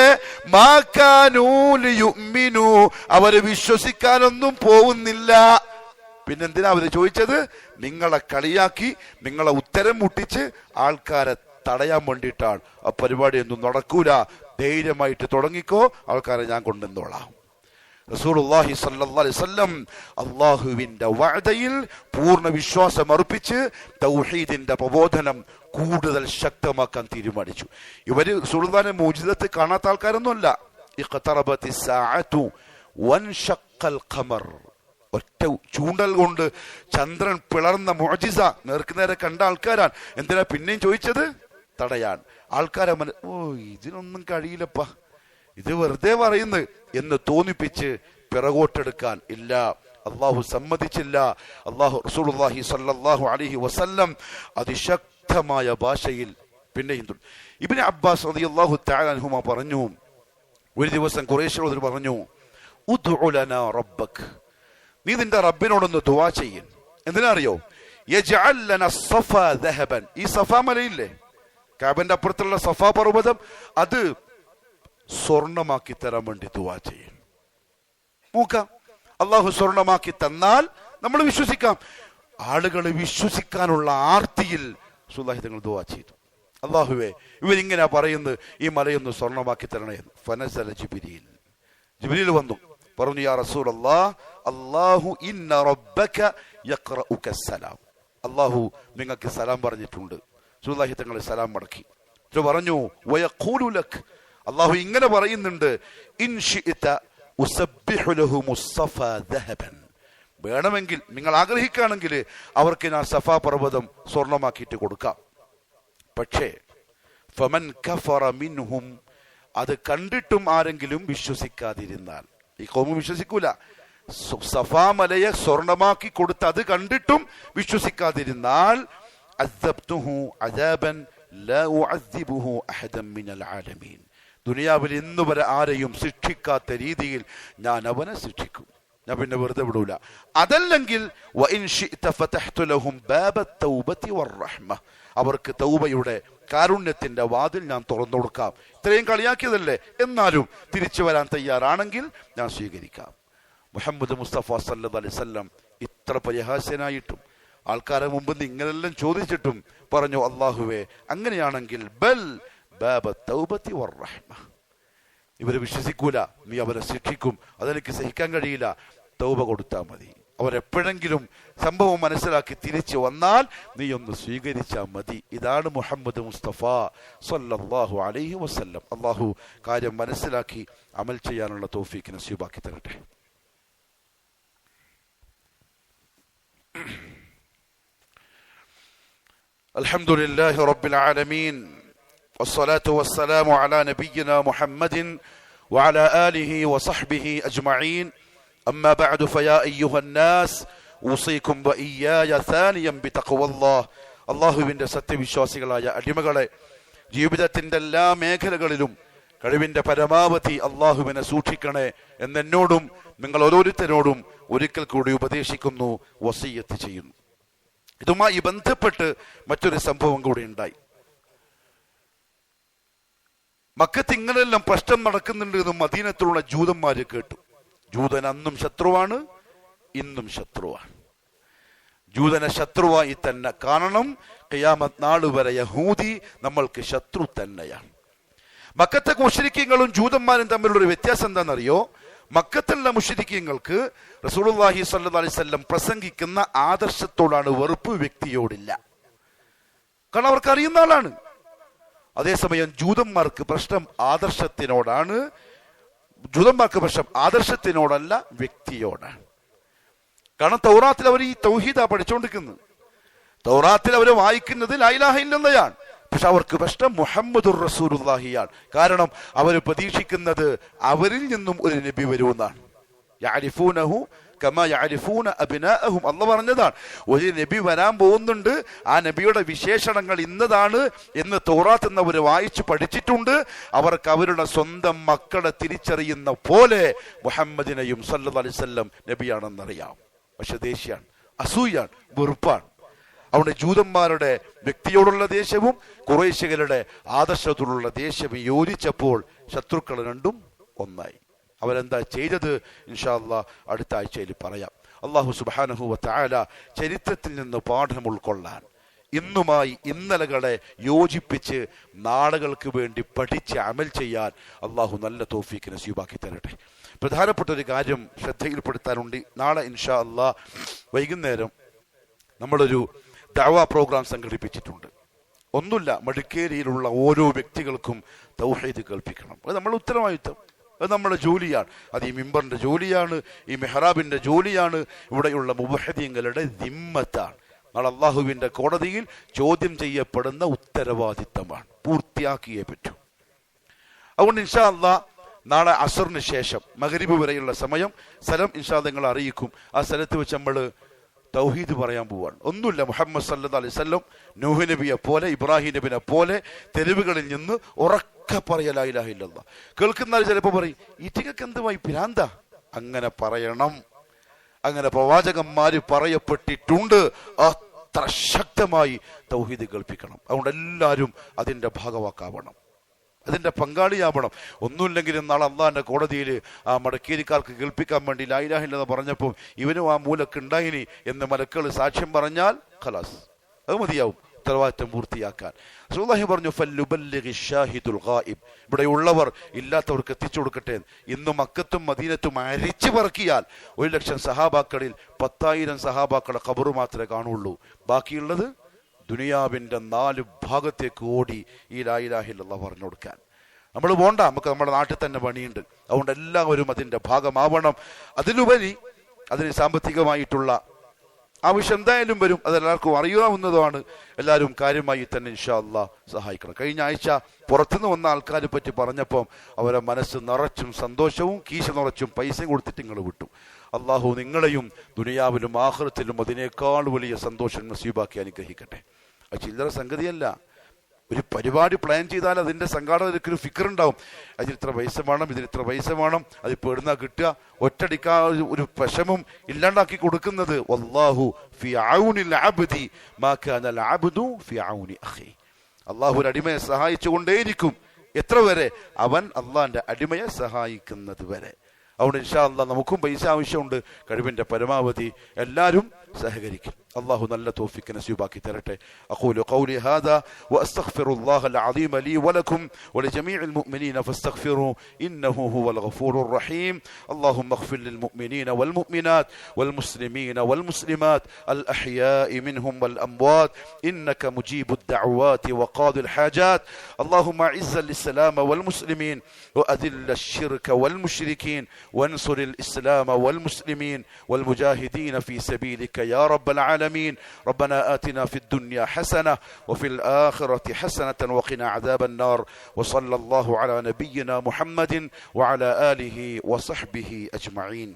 മാ കാനൂ ലിയുഅ്മിനൂ, അവര് വിശ്വസിക്കാനൊന്നും പോകുന്നില്ല. പിന്നെന്തിനാ അവര് ചോദിച്ചത്? നിങ്ങളെ കളിയാക്കി, നിങ്ങളെ ഉത്തരം മുട്ടിച്ച് ആൾക്കാരെ തടയാൻ വേണ്ടിയിട്ടാണ്. ആ പരിപാടിയൊന്നും നടക്കൂല, ധൈര്യമായിട്ട് തുടങ്ങിക്കോ, ആൾക്കാരെ ഞാൻ കൊണ്ടുവന്നോളാം. റസൂലുള്ളാഹി സ്വല്ലല്ലാഹു അലൈഹി വസല്ലം അല്ലാഹുവിന്റെ വഅദയിൽ പൂർണ്ണ വിശ്വാസം അർപ്പിച്ച് തൗഹീദിന്റെ പ്രബോധനം കൂടുതൽ ശക്തമാക്കാൻ തീരുമാനിച്ചു. ഇവര് റസൂലുള്ളാഹിന്റെ മുഅ്ജിസത്ത് കാണാത്ത ആൾക്കാരൊന്നുമല്ല. ഇഖ്തറബത്തി സാഅതു വൻഷഖൽ ഖമർ, ഒറ്റ ചൂണ്ടൽ കൊണ്ട് ചന്ദ്രൻ പിളർന്ന മുഅ്ജിസ നേർക്കുനേരെ കണ്ട ആൾക്കാരാണ്. എന്തിനാ പിന്നെയും ചോദിച്ചത്? തടയാൻ. ആൾക്കാരെ ഇതിനൊന്നും കഴിയില്ലപ്പാ, ഇത് വെറുതെ പറയുന്നു എന്ന് തോന്നിപ്പിച്ച് പിറകോട്ടെടുക്കാൻ ഇല്ല. അള്ളാഹു സമ്മതിച്ചില്ല. റസൂലുള്ളാഹി സ്വല്ലല്ലാഹു അലൈഹി വസല്ലം അതിശക്തമായ ഭാഷയിൽ പിന്നെയും ഇബ്നു അബ്ബാസ് റളിയല്ലാഹു തആല അൻഹുമാ പറഞ്ഞു, ഒരു ദിവസം ഖുറൈശികളോട് പറഞ്ഞു, ഉദ്ഉ ലനാ റബ്ബക്, നീ നിന്റെ റബ്ബിനോടൊന്ന് ദുആ ചെയ്യ്. എന്തിനാ അറിയോ? യജ്അൽ ലനാ സഫാ ദഹബൻ, ഈ സഫാ മലയില്ലേ, കഅബന്റെ അപ്പുറത്തുള്ള സഫാ പർവ്വതം, അത് സ്വർണമാക്കി തരാൻ വേണ്ടി ദുആ ചെയ്യ്. നോക്കാം, അള്ളാഹു സ്വർണമാക്കി തന്നാൽ നമ്മൾ വിശ്വസിക്കാം. ആളുകൾ വിശ്വസിക്കാനുള്ള ആർത്തിയിൽ റസൂലുള്ളാഹി തങ്ങൾ ദുആ ചെയ്തു. അള്ളാഹുവേ, ഇവരിങ്ങനെ പറയുന്നത്, ഈ മലയൊന്ന് സ്വർണമാക്കി തരണേ. ഫനസല ജിബ്രീൽ, ജിബ്രീൽ വന്നു പറഞ്ഞു, യാ റസൂലല്ലാഹ്, അല്ലാഹു ഇന്ന റബ്ബക യഖറഉക സലാം, അള്ളാഹു നിങ്ങൾക്ക് സലാം പറഞ്ഞിട്ടുണ്ട്. റസൂലുള്ളാഹി തങ്ങൾ സലാം മടക്കി പറഞ്ഞു, വയഖൂലു ലക്, അള്ളാഹു ഇങ്ങനെ പറയുന്നുണ്ട്, ഇൻ ശിഅത ഉസബ്ബിഹു ലഹു മുസ്സഫാ ദഹബൻ, വേണമെങ്കിൽ നിങ്ങൾ ആഗ്രഹിക്കുകയാണെങ്കിൽ അവർക്ക് ഞാൻ സഫാ പർവ്വതം സ്വർണമാക്കിയിട്ട് കൊടുക്കാം. പക്ഷേ ഫമൻ കഫറ മിൻഹും, അത് കണ്ടിട്ടും ആരെങ്കിലും വിശ്വസിക്കാതിരുന്നാൽ, ഈ ഖൗമ് വിശ്വസിക്കൂല, സഫാ മലയെ സ്വർണമാക്കി കൊടുത്ത് അത് കണ്ടിട്ടും വിശ്വസിക്കാതിരുന്നാൽ, അസ്സബ്തുഹു അദാബൻ ലാ ഉഅസ്സിബുഹു അഹദൻ മിനൽ ആലമീൻ, ദുനിയാവിൽ ഇന്നു വരെ ആരെയും ശിക്ഷിക്കാത്ത രീതിയിൽ ഞാൻ അവനെ ശിക്ഷിക്കും, ഞാൻ പിന്നെ വെറുതെ വിടൂല. അതല്ലെങ്കിൽ വഇൻ ശിഅത ഫതഹ്തു ലഹും ബാബ തൗബതി വറഹ്മ, അവർക്ക് തൗബയുടെ കാരുണ്യത്തിന്റെ വാതിൽ ഞാൻ തുറന്നു കൊടുക്കാം. ഇത്രയും കളിയാക്കിയതല്ലേ, എന്നാലും തിരിച്ചു വരാൻ തയ്യാറാണെങ്കിൽ ഞാൻ സ്വീകരിക്കാം. മുഹമ്മദ് മുസ്തഫ സല്ലല്ലാഹു അലൈഹി വസല്ലം ഇത്ര പരിഹാസ്യനായിട്ടും ആൾക്കാരെ മുമ്പ് ഇങ്ങനെല്ലാം ചോദിച്ചിട്ടും പറഞ്ഞു, അല്ലാഹുവേ, അങ്ങനെയാണെങ്കിൽ ബൽ ബാബ തൗബതി വറഹ്മ, ഇവരെ വിശ്വസിക്കൂല, നീ അവരെ ശിക്ഷിക്കും, അതെനിക്ക് സഹിക്കാൻ കഴിയില്ല, തൗബ കൊടുത്താൽ മതി. അവരെപ്പോഴെങ്കിലും സംഭവം മനസ്സിലാക്കി തിരിച്ചു വന്നാൽ നീ ഒന്ന് സ്വീകരിച്ചാൽ മതി. ഇതാണ് മുഹമ്മദ് മുസ്തഫ സല്ലല്ലാഹു അലൈഹി വസല്ലം. അള്ളാഹു കാര്യം മനസ്സിലാക്കി അമൽ ചെയ്യാനുള്ള തൗഫീഖ് നസീബാക്കി തരട്ടെ. അൽഹംദുലില്ലാഹി റബ്ബിൽ ആലമീൻ വസ്സലാത്തു വസ്സലാമു അലാ നബിയ്യിനാ മുഹമ്മദിൻ വഅലാ ആലിഹി വസഹ്ബിഹി അജ്മഈൻ. أما بعد فيا أيها الناس أوصيكم وإياي ثانيا بتقوى الله. അള്ളാഹുവിന്റെ സത്യവിശ്വാസികളായ അടിമകളെ, ജീവിതത്തിന്റെ എല്ലാ മേഖലകളിലും കഴിവിന്റെ പരമാവധി അള്ളാഹുവിനെ സൂക്ഷിക്കണേ എന്നെന്നോടും നിങ്ങൾ ഓരോരുത്തരോടും ഒരിക്കൽ കൂടി ഉപദേശിക്കുന്നു, വസിയ്യത്ത് ചെയ്യുന്നു. ഇതുമായി ബന്ധപ്പെട്ട് മറ്റൊരു സംഭവം കൂടി ഉണ്ടായി. മക്കത്ത് ഇങ്ങനെയെല്ലാം പ്രശ്നം നടക്കുന്നുണ്ട് എന്ന് മദീനത്തിലുള്ള ജൂതന്മാര് കേട്ടു. ജൂതൻ അന്നും ശത്രുവാണ്, ഇന്നും ശത്രുവാണ്. ജൂതനെ ശത്രുവായി തന്നെ കാണണം. ഖിയാമത്ത് നാൾ വരെ യഹൂദി നമ്മൾക്ക് ശത്രു തന്നെയാണ്. മക്കത്തെ മുശ്രിക്കീങ്ങളും ജൂതന്മാരും തമ്മിലുള്ള ഒരു വ്യത്യാസം എന്താണെന്നറിയോ? മക്കത്തുള്ള മുശ്രിക്കീങ്ങൾക്ക് റസൂലുള്ളാഹി സ്വല്ലല്ലാഹു അലൈഹി വസല്ലം പ്രസംഗിക്കുന്ന ആദർശത്തോടാണ് വെറുപ്പ്, വ്യക്തിയോടില്ല. കാരണം അവർക്ക് അറിയുന്ന ആളാണ്. അതേസമയം ജൂതന്മാർക്ക് പ്രശ്നം ആദർശത്തിനോടാണ്. ജൂതന്മാർക്ക് പ്രശ്നം ആദർശത്തിനോടല്ല, വ്യക്തിയോടാണ്. കാരണം തൗറാത്തിൽ അവർ ഈ തൗഹീദാ പഠിച്ചുകൊണ്ടിരിക്കുന്നത്. തൗറാത്തിൽ അവർ വായിക്കുന്നത് ലാ ഇലാഹ ഇല്ലല്ലാഹയാണ്. പക്ഷെ അവർക്ക് പ്രശ്നം മുഹമ്മദുർ റസൂലുള്ളാഹിയാണ്. കാരണം അവർ പ്രതീക്ഷിക്കുന്നത് അവരിൽ നിന്നും ഒരു നബി വരുമെന്നാണ്. യഅരിഫൂനഹു കമാ യഅരിഫൂന അബ്നാഅഹും, അല്ലാഹു പറഞ്ഞതാണ്, ഒരു നബി വരാൻ പോകുന്നുണ്ട്, ആ നബിയുടെ വിശേഷണങ്ങൾ ഇന്നതാണ് എന്ന് തൗറാത്ത് എന്നവർ വായിച്ചു പഠിച്ചിട്ടുണ്ട്. അവർക്ക് അവരുടെ സ്വന്തം മക്കളെ തിരിച്ചറിയുന്ന പോലെ മുഹമ്മദിനെയും സല്ലല്ലാഹു അലൈഹി വസല്ലം നബിയാണെന്നറിയാം. പക്ഷെ ദേഷ്യാണ്, അസൂയാണ്, വെറുപ്പാണ്. അവിടെ ജൂതന്മാരുടെ വ്യക്തിയോടുള്ള ദേഷ്യവും ഖുറൈശികളുടെ ആദർശത്തോടുള്ള ദേഷ്യവും യോജിച്ചപ്പോൾ ശത്രുക്കൾ രണ്ടും ഒന്നായി. അവരെന്താ ചെയ്തത്? ഇൻഷാ അല്ലാഹ് അടുത്ത ആഴ്ചയിൽ പറയാം. അല്ലാഹു സുബ്ഹാനഹു വ തആല ചരിത്രത്തിൽ നിന്ന് പാഠം ഉൾക്കൊള്ളാൻ, ഇന്നുമായി ഇന്നലകളെ യോജിപ്പിച്ച് നാളുകൾക്ക് വേണ്ടി പഠിച്ച് അമൽ ചെയ്യാൻ അല്ലാഹു നല്ല തൗഫീഖ് നസീബാക്കി തരട്ടെ. പ്രധാനപ്പെട്ട ഒരു കാര്യം ശ്രദ്ധയിൽപ്പെടുത്താനുണ്ട്. നാളെ ഇൻഷാ അല്ലാഹ് വൈകുന്നേരം നമ്മളൊരു ദഅവ പ്രോഗ്രാം സംഘടിപ്പിച്ചിട്ടുണ്ട്. ഒന്നുമില്ല, മടിക്കേരിയിലുള്ള ഓരോ വ്യക്തികൾക്കും തൗഹീദ് കേൾപ്പിക്കണം. അത് നമ്മുടെ ഉത്തരവാദിത്വം, അത് നമ്മുടെ ജോലിയാണ്. അത് ഈ മിമ്പറിന്റെ ജോലിയാണ്, ഈ മെഹ്റാബിന്റെ ജോലിയാണ്, ഇവിടെയുള്ള മുവഹ്ഹിദീങ്ങളുടെ ദിമ്മത്താണ്. നാളെ അള്ളാഹുവിന്റെ കോടതിയിൽ ചോദ്യം ചെയ്യപ്പെടുന്ന ഉത്തരവാദിത്തമാണ്. പൂർത്തിയാക്കിയേ പറ്റൂ. അതുകൊണ്ട് ഇൻഷാ അല്ലാഹ് നാളെ അസറിന് ശേഷം മഗ്രിബ് വരെയുള്ള സമയം സ്ഥലം ഇൻഷാ അല്ലാഹ് നിങ്ങളെ അറിയിക്കും. ആ സ്ഥലത്ത് വെച്ച് നമ്മൾ തൗഹീദ് പറയാൻ പോവാണ്. ഒന്നുമില്ല, മുഹമ്മദ് സല്ലല്ലാഹു അലൈഹി വസല്ലം നൂഹ് നബിയെ പോലെ ഇബ്രാഹിം നബിയെ പോലെ തെരുവുകളിൽ നിന്ന് ഉറക്കെ പറയ ലാ ഇലാഹ ഇല്ലല്ലാഹ്. കേൾക്കുന്നവർ ചിലപ്പോൾ പറയും, ഇറ്റിങ്ങൾക്ക് എന്തുമായി പിരാന്ത? അങ്ങനെ പറയണം. അങ്ങനെ പ്രവാചകന്മാര് പറയപ്പെട്ടിട്ടുണ്ട്. അത്ര ശക്തമായി തൗഹീദ് കേൾപ്പിക്കണം. അതുകൊണ്ട് എല്ലാവരും അതിന്റെ ഭാഗവാക്കാവണം, അതിന്റെ പങ്കാളിയാവണം. ഒന്നുമില്ലെങ്കിലും നാളെ അള്ളാഹിന്റെ കോടതിയിൽ ആ മടക്കേരിക്കാർക്ക് കേൾപ്പിക്കാൻ വേണ്ടി ലാ ഇലാഹ ഇല്ലല്ലാഹ് പറഞ്ഞപ്പോൾ ഇവനും ആ മൂലക്ക് ഉണ്ടായിനി എന്ന് മലക്കുകൾ സാക്ഷ്യം പറഞ്ഞാൽ ഖലാസ്, അത് മതിയാവും ഉത്തരവാദിത്തം പൂർത്തിയാക്കാൻ. റസൂലുള്ളാഹി പറഞ്ഞു, ഫല്യുബല്ലിഗി ഷാഹിദുൽ ഗായിബ്, ഇവിടെയുള്ളവർ ഇല്ലാത്തവർക്ക് എത്തിച്ചു കൊടുക്കട്ടെ. ഇന്ന് മക്കത്തും മദീനത്തും അരിച്ചു പറക്കിയാൽ 1,00,000 സഹാബാക്കളിൽ 10,000 സഹാബാക്കളുടെ ഖബറ് മാത്രമേ കാണുള്ളൂ. ബാക്കിയുള്ളത് ദുനിയാവിന്റെ 4 ഭാഗത്തേക്ക് ഓടി ഈ ലാ ഇലാഹ ഇല്ലല്ലാഹ് പറഞ്ഞു കൊടുക്കാൻ. നമ്മൾ പോണ്ട, നമുക്ക് നമ്മുടെ നാട്ടിൽ തന്നെ പണിയുണ്ട്. അതുകൊണ്ട് എല്ലാവരും അതിന്റെ ഭാഗമാവണം. അതിലുപരി അതിന് സാമ്പത്തികമായിട്ടുള്ള ആവശ്യം എന്തായാലും വരും, അതെല്ലാവർക്കും അറിയാവുന്നതാണ്. എല്ലാവരും കാര്യമായി തന്നെ ഇൻഷാ അല്ലാഹ് സഹായിക്കണം. കഴിഞ്ഞ ആഴ്ച പുറത്തുനിന്ന് വന്ന ആൾക്കാരെ പറ്റി പറഞ്ഞപ്പോൾ അവരെ മനസ്സ് നിറച്ചും സന്തോഷവും കീശ നിറച്ചും പൈസയും കൊടുത്തിട്ട് നിങ്ങൾ വിട്ടു. അള്ളാഹു നിങ്ങളെയും ദുനിയാവിലും ആഖിറത്തിലും അതിനേക്കാൾ വലിയ സന്തോഷം നസീബാക്കി അനുഗ്രഹിക്കട്ടെ. അത് ചില്ലറ സംഗതിയല്ല. ഒരു പരിപാടി പ്ലാൻ ചെയ്താൽ അതിന്റെ സംഘാടകർക്ക് ഒരു ഫിക്കർ ഉണ്ടാവും. അതിനിത്ര പൈസ വേണം, ഇതിനിത്ര പൈസ വേണം, അത് പെടുന്ന കിട്ടുക. ഒറ്റടിക്കാ ഒരു വിഷമം ഇല്ലാണ്ടാക്കി കൊടുക്കുന്നത് വല്ലാഹു ഫി ഔനിൽ അബ്ദി മാ കാനൽ അബ്ദു ഫി ഔനി അഖി. അള്ളാഹു ഒരു അടിമയെ സഹായിച്ചുകൊണ്ടേയിരിക്കും. എത്ര വരെ? അവൻ അള്ളാഹിന്റെ അടിമയെ സഹായിക്കുന്നത് വരെ. അതുകൊണ്ട് ഇൻഷാ അല്ലാഹ് നമുക്കും പൈസ ആവശ്യമുണ്ട്. കഴിവിന്റെ പരമാവധി എല്ലാവരും സഹകരിക്കും. الله نل توفيق نسيبك ترته. أقول قولي هذا وأستغفر الله العظيم لي ولكم ولجميع المؤمنين فاستغفروه إنه هو الغفور الرحيم. اللهم اغفر للمؤمنين والمؤمنات والمسلمين والمسلمات الأحياء منهم والأموات إنك مجيب الدعوات وقاضي الحاجات. اللهم أعز الإسلام والمسلمين وأذل الشرك والمشركين وانصر الإسلام والمسلمين والمجاهدين في سبيلك يا رب العالمين. ربنا آتنا في الدنيا حسنة وفي الآخرة حسنة وقنا عذاب النار. وصلى الله على نبينا محمد وعلى آله وصحبه أجمعين.